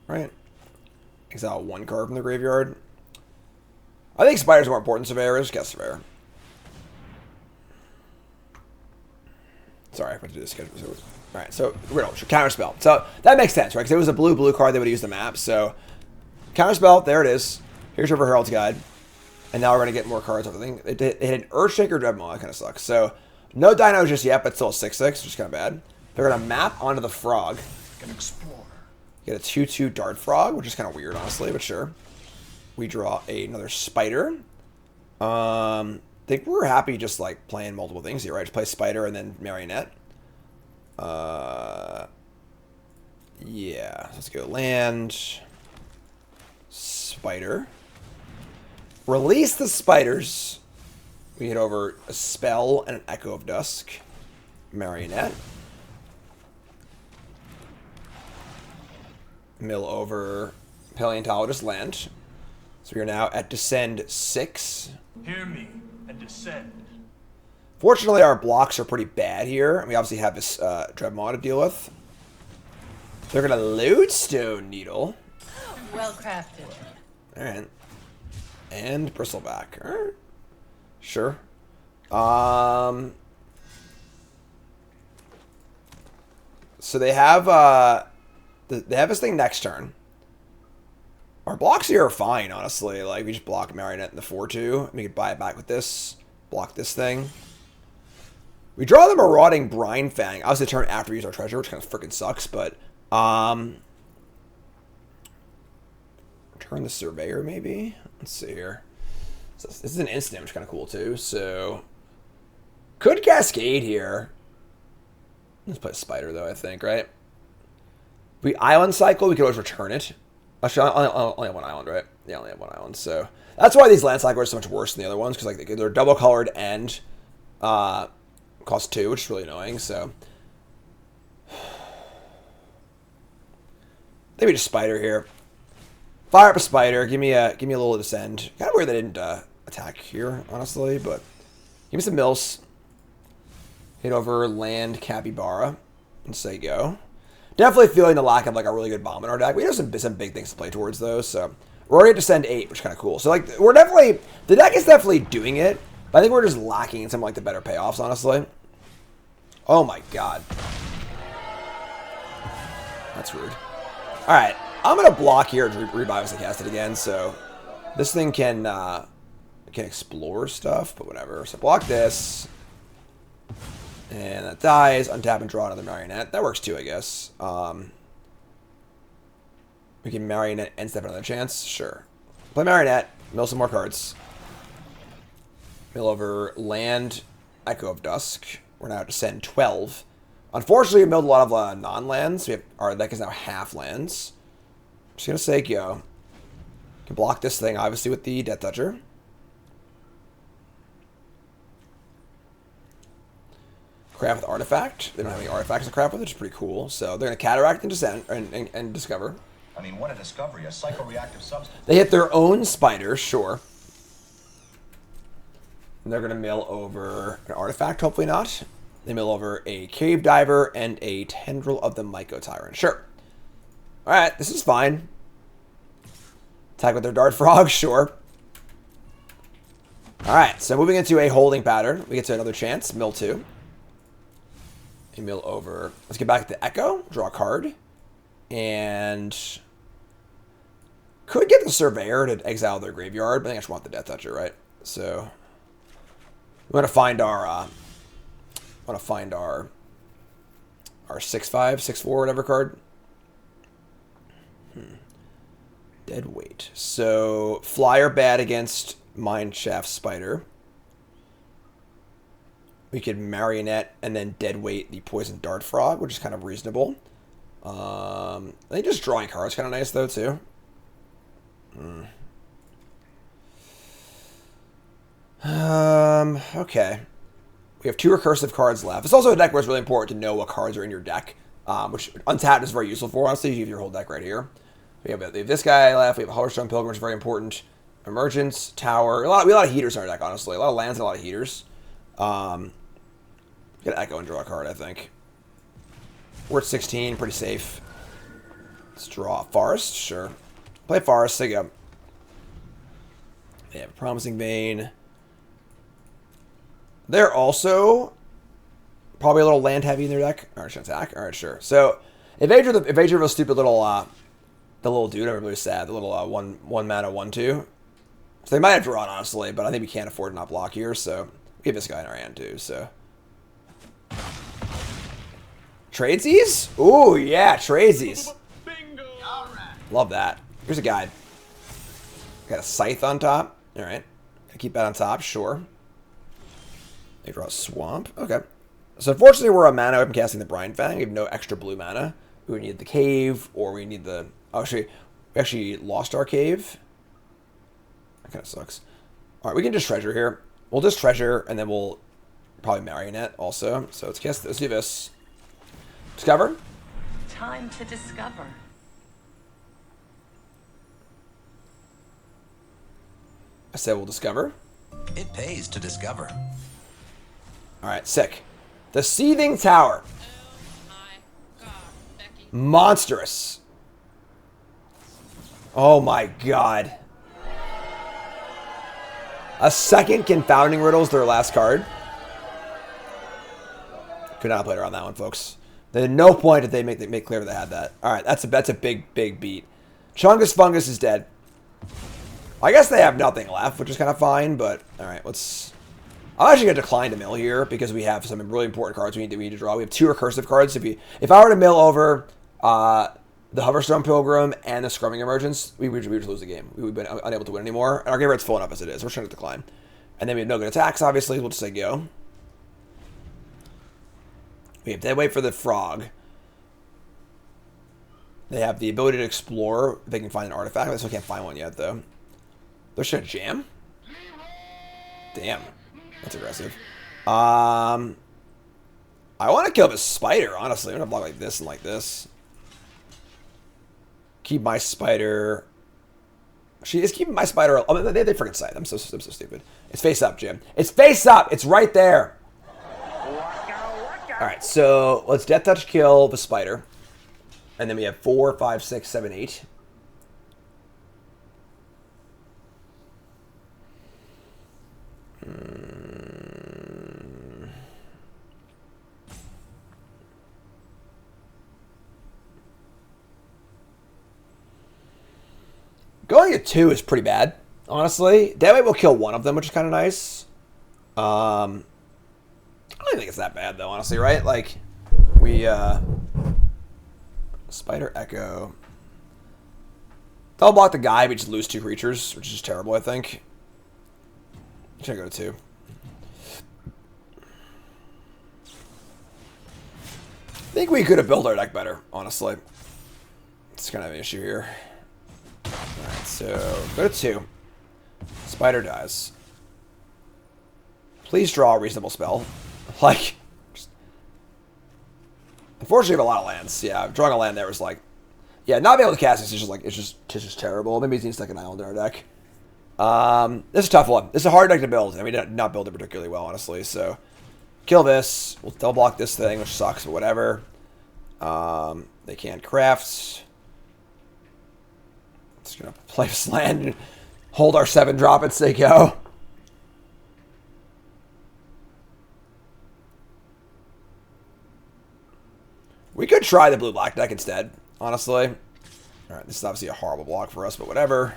Right. Exile 1 card from the graveyard. I think Spider's more important than Surveyor. Just get Surveyor. Sorry, I forgot to do this. Alright, so Riddle, counterspell. So that makes sense, right? Because it was a blue card, they would use the map. So counterspell, there it is. Here's your Herald's Guide. And now we're going to get more cards. It hit an Earthshaker Dreadmaw. That kind of sucks. So no Dinos just yet, but still a 6/6, which is kind of bad. They're going to map onto the Frog. Can explore. Get a 2/2 Dart Frog, which is kind of weird, honestly, but sure. We draw another Spider. I think we're happy just, like, playing multiple things here, right? Just play Spider and then Marionette. Yeah. Let's go land. Spider. Release the Spiders. We hit over a Spell and an Echo of Dusk. Marionette. Mill over Paleontologist land. So we are now at Descend 6. Hear me and descend. Fortunately, our blocks are pretty bad here. And we obviously have this Dreadmaw to deal with. They're going to Lodestone Needle. Well crafted. Alright. And Bristleback. Alright. Sure. So they have they have this thing next turn. Our blocks here are fine, honestly. Like, we just block Marionette in the 4/2. We could buy it back with this. Block this thing. We draw the Marauding Brine Fang. Obviously, turn after we use our treasure, which kind of freaking sucks, but turn the Surveyor, maybe? Let's see here. So this is an instant, which is kind of cool, too. So, could Cascade here. Let's play Spider, though, I think, right? If we Island Cycle, we could always return it. Actually, only have one island, right? Yeah, only have one island. So that's why these land cycles are so much worse than the other ones, because like they're double colored and cost 2, which is really annoying. So maybe just Spider here. Fire up a Spider. Give me a little Descend. Kind of weird they didn't attack here, honestly, but give me some mills. Hit over land Capybara and say go. Definitely feeling the lack of like a really good bomb in our deck. We have some big things to play towards though, so we're already at Descend 8, which is kind of cool. So like the deck is definitely doing it, but I think we're just lacking in some like the better payoffs, honestly. Oh my god, that's rude. All right, I'm gonna block here and reviviously cast it again, so this thing can explore stuff, but whatever. So block this. And that dies. Untap and draw another Marionette. That works too, I guess. We can Marionette and step another chance. Sure. Play Marionette. Mill some more cards. Mill over land. Echo of Dusk. We're now at Descend 12. Unfortunately, we milled a lot of non-lands. Our deck is now half lands. I'm just going to say go. Can block this thing, obviously, with the Death Toucher. Craft with Artifact. They don't have any artifacts to craft with, which is pretty cool. So they're going to Cataract and Descend and Discover. I mean, what a discovery, a psychoreactive substance. They hit their own Spider, sure. And they're going to mill over an Artifact, hopefully not. They mill over a Cave Diver and a Tendril of the Myco Tyrant. Sure. Alright, this is fine. Attack with their Dart Frog, sure. Alright, so moving into a holding pattern. We get to another chance, mill 2. A mill over. Let's get back to Echo. Draw a card. And could get the Surveyor to exile their graveyard, but I think I just want the Death Toucher, right? So we want to find our 6/5, 6/4, whatever card. Dead weight. So flyer bad against Mineshaft Spider. We could Marionette and then dead weight the Poison Dart Frog, which is kind of reasonable. I think just drawing cards kind of nice though too. Okay. We have 2 recursive cards left. It's also a deck where it's really important to know what cards are in your deck, which untapped is very useful for. Honestly, you have your whole deck right here. We have this guy left. We have a Hoverstone Pilgrim, which is very important. Emergence, Tower. We have a lot of heaters in our deck, honestly. A lot of lands and a lot of heaters. Get Echo and draw a card, I think. We're at 16, pretty safe. Let's draw Forest, sure. Play Forest, there you go. They have a Promising Vein. They're also probably a little land heavy in their deck. Alright, should attack. Alright, sure. So if Ager was stupid little the little dude, I'm really sad. The little one mana 1/2. So they might have drawn, honestly, but I think we can't afford to not block here, so we have this guy in our hand too, so. Tradesies? Ooh, yeah, Tradesies. Love that. Here's a guide. Got a Scythe on top. Alright. Keep that on top, sure. They draw a Swamp. Okay. So unfortunately, we're a mana open casting the Brine Fang. We have no extra blue mana. We would need the Cave, or we need the... Oh, actually, we actually lost our Cave. That kind of sucks. Alright, we can just Treasure here. We'll just Treasure, and then we'll probably Marionette also. So let's cast this. Do this. Discover. Time to discover. I said we'll Discover. It pays to discover. Alright, sick. The Seething Tower. Monstrous. Oh my god. A second Confounding Riddle's their last card. Could not have played around that one, folks. There's no point that they make clear that they had that. Alright, that's a big beat. Chungus Fungus is dead. I guess they have nothing left, which is kind of fine, but alright, let's... I'm actually going to decline to mill here because we have some really important cards we need to draw. We have 2 recursive cards. If I were to mill over the Hoverstone Pilgrim and the Scrumming Emergence, we would just lose the game. We would have been unable to win anymore. And our game rate's full enough as it is. We're trying to decline. And then we have no good attacks, obviously. We'll just say go. We have Dead Weight for the Frog. They have the ability to explore. They can find an artifact. I still can't find one yet, though. They're just going to jam? Damn. That's aggressive. I want to kill this spider, honestly. I'm going to block like this and like this. Keep my spider... She is keeping my spider... Oh, they freaking sight. I'm so stupid. It's face up, Jim. It's face up! It's right there! Alright, so let's Death Touch kill the spider. And then we have 4, 5, 6, 7, 8. Going at 2 is pretty bad, honestly. That way we'll kill one of them, which is kind of nice. I don't even think it's that bad, though, honestly, right? Like, we, Spider Echo. Double block the guy, we just lose 2 creatures, which is just terrible, I think. Should I go to 2? I think we could have built our deck better, honestly. It's kind of an issue here. Alright, so go to 2. Spider dies. Please draw a reasonable spell. Like, unfortunately, we have a lot of lands. Yeah, drawing a land there was like, yeah, not being able to cast this is just like it's just terrible. Maybe it needs like an island in our deck. This is a tough one. This is a hard deck to build, and we did not build it particularly well, honestly. So, kill this. We'll double block this thing, which sucks, but whatever. They can't craft. Just gonna play this land and hold our 7-drop and say go. We could try the blue-black deck instead, honestly. Alright, this is obviously a horrible block for us, but whatever.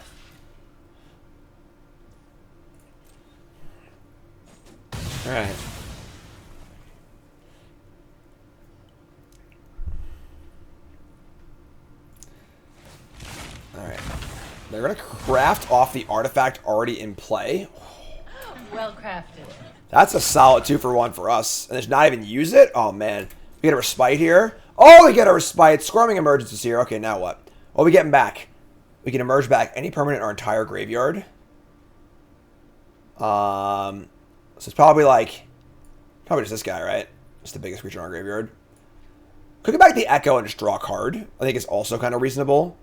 Alright. Alright. They're going to craft off the artifact already in play. Well crafted. That's a solid 2-for-1 for us. And just not even use it? Oh, man. We get a respite here. Oh, we get a respite. Squirming Emergence is here. Okay, now what? What are we getting back? We can emerge back any permanent in our entire graveyard. So it's probably just this guy, right? It's the biggest creature in our graveyard. Could get back the Echo and just draw a card. I think it's also kind of reasonable.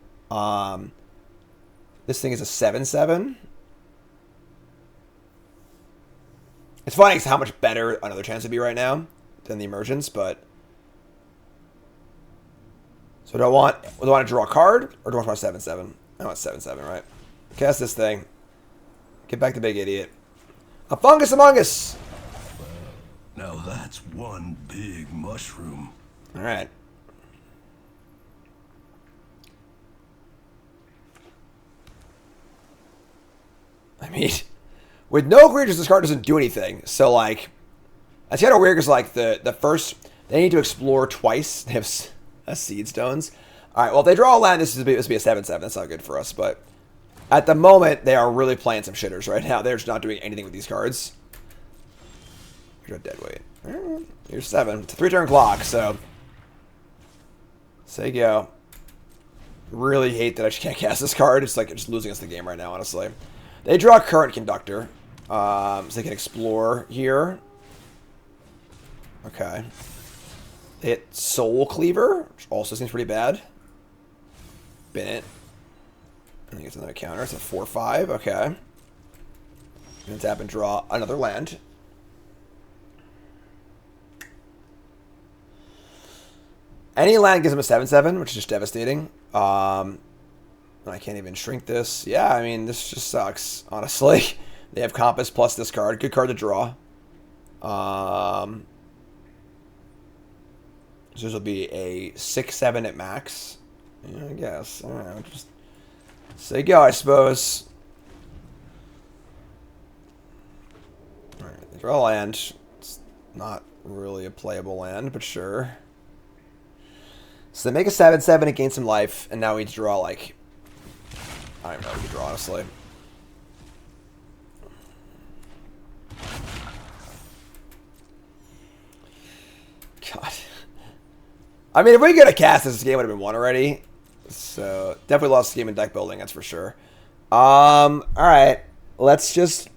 This thing is a 7/7. It's funny how much better another chance would be right now than the Emergence, but... So do I want to draw a card, or do I want 7/7? I want 7/7, right? Cast this thing. Get back the big idiot. A Fungus Among Us! Now that's one big mushroom. Alright. I mean, with no creatures, this card doesn't do anything. So, like, that's kind of weird because, like, the first, they need to explore twice. They have seed stones. All right, well, if they draw a land, this would be a 7/7. That's not good for us. But at the moment, they are really playing some shitters right now. They're just not doing anything with these cards. You're a dead weight. You're 7. It's a 3-turn clock, so. Say go. Really hate that I just can't cast this card. It's like just losing us the game right now, honestly. They draw Current Conductor. So they can explore here. Okay. They hit Soul Cleaver, which also seems pretty bad. Bin it. I think it's another counter. It's a 4/5. Okay. Gonna tap and draw another land. Any land gives them a 7/7, which is just devastating. I can't even shrink this. Yeah, I mean, this just sucks, honestly. They have Compass plus this card. Good card to draw. So this will be a 6/7 at max. Yeah, I guess. I don't know. Just say go, I suppose. Alright, they draw a land. It's not really a playable land, but sure. So they make a 7/7, it gains some life, and now we draw, like... I don't even know what we can draw, honestly. God. I mean, if we could have cast this game, would have been won already. So, definitely lost the game in deck building, that's for sure. Alright. Let's just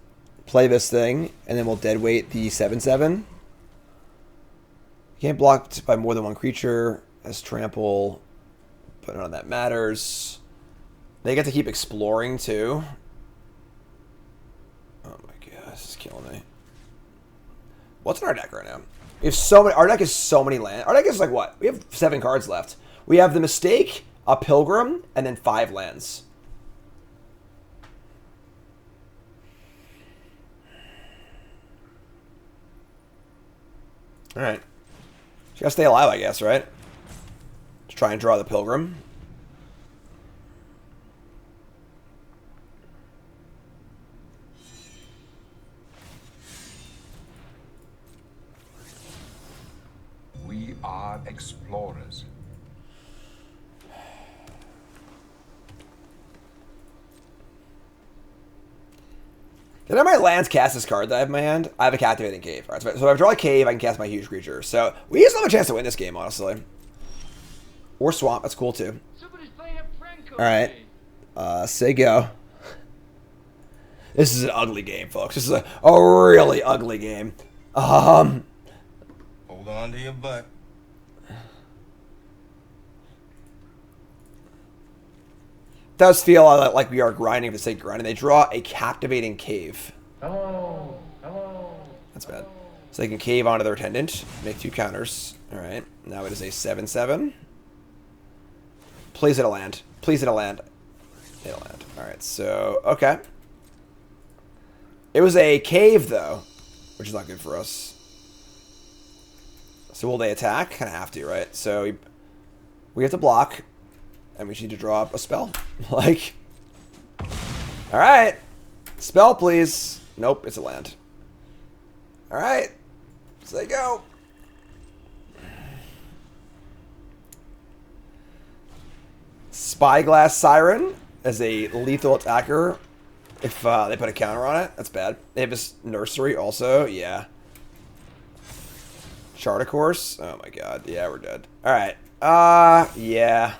play this thing, and then we'll deadweight the 7/7. You can't block by more than one creature as trample, but none of that matters. They get to keep exploring, too. Oh my god, this is killing me. What's in our deck right now? We have so many. Our deck is so many lands. Our deck is like what? We have 7 cards left. We have the Mistake, a Pilgrim, and then 5 lands. Alright. Just gotta stay alive, I guess, right? Let's try and draw the Pilgrim. We are explorers. Can I have my lands cast this card that I have in my hand? I have a Captivating Cave. Alright, so if I draw a cave, I can cast my huge creature. So we just have a chance to win this game, honestly. Or Swamp, that's cool too. Alright. Say go. This is an ugly game, folks. This is a really ugly game. Hold on to your butt. Does feel like we are grinding for the sake of grinding. They draw a Captivating Cave. Hello. Hello. That's bad. So they can cave onto their attendant, make 2 counters. Alright. Now it is a 7/7. Please hit a land. Please hit a land. Hit a land. Alright, so, okay. It was a cave, though, which is not good for us. So will they attack? Kind of have to, right? So we have to block. And we just need to draw up a spell. Like, alright. Spell, please. Nope, it's a land. Alright. So they go. Spyglass Siren as a lethal attacker. If they put a counter on it, that's bad. They have this nursery also. Yeah. Chart of course. Oh my god. Yeah, we're dead. Alright. Yeah.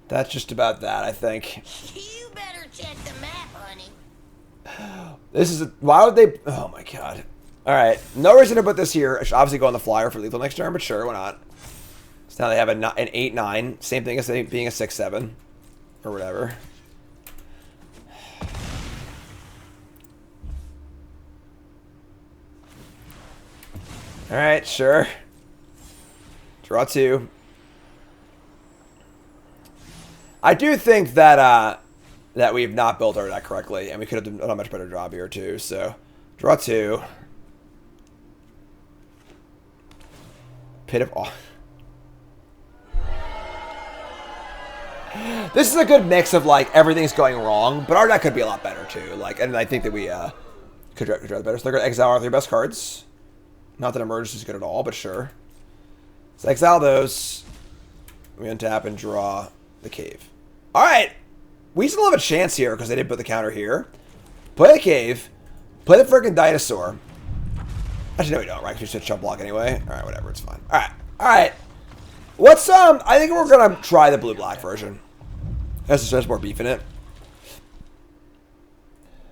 That's just about that, I think. You better check the map, honey. This is why would they? Oh my god. Alright. No reason to put this here. I should obviously go on the flyer for lethal next turn, but sure, why not? So now they have an 8-9. Same thing as they being a 6-7. Or whatever. Alright, sure. Draw 2. I do think that that we've not built our deck correctly, and we could have done a much better job here too. So, draw 2. Pit of Awe. This is a good mix of like everything's going wrong, but our deck could be a lot better too. Like, and I think that we could draw better. So they're gonna exile our 3 best cards. Not that Emerge is good at all, but sure. So exile those. We untap and draw the cave. Alright. We still have a chance here because they didn't put the counter here. Play the cave. Play the freaking dinosaur. Actually, no, we don't, right? Because we should chump block anyway. Alright, whatever. It's fine. Alright. Alright. What's, I think we're going to try the blue-black version. There's more beef in it.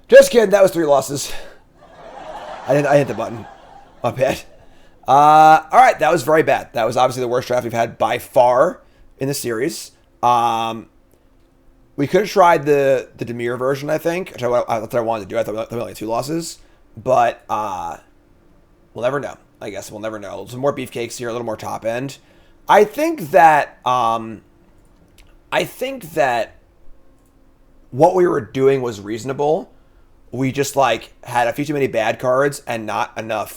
Just kidding. That was 3 losses. I hit the button. My bad. Alright, that was very bad. That was obviously the worst draft we've had by far in the series. We could have tried the Demir version, I think. That's what I wanted to do. I thought there were only 2 losses. But we'll never know. I guess we'll never know. Some more beefcakes here, a little more top end. I think that what we were doing was reasonable. We just like had a few too many bad cards and not enough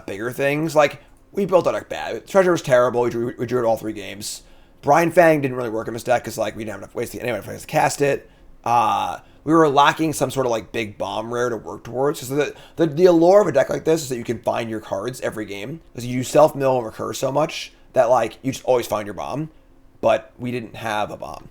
bigger things. Like we built our deck bad. Treasure was terrible. We drew it all 3 games. Brine Fang didn't really work in this deck because like we didn't have enough ways to get anyone to cast it. We were lacking some sort of like big bomb rare to work towards. So the allure of a deck like this is that you can find your cards every game because you self-mill and recur so much that like you just always find your bomb. But we didn't have a bomb.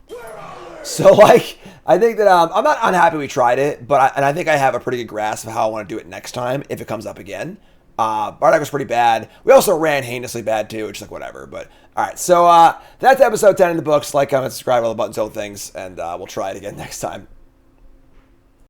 So like I think that I'm not unhappy we tried it, but I think I have a pretty good grasp of how I want to do it next time if it comes up again. Our deck was pretty bad. We also ran heinously bad too, which is like whatever. But all right, so that's episode 10 in the books. Like, comment, subscribe, all the buttons, all the things, and we'll try it again next time.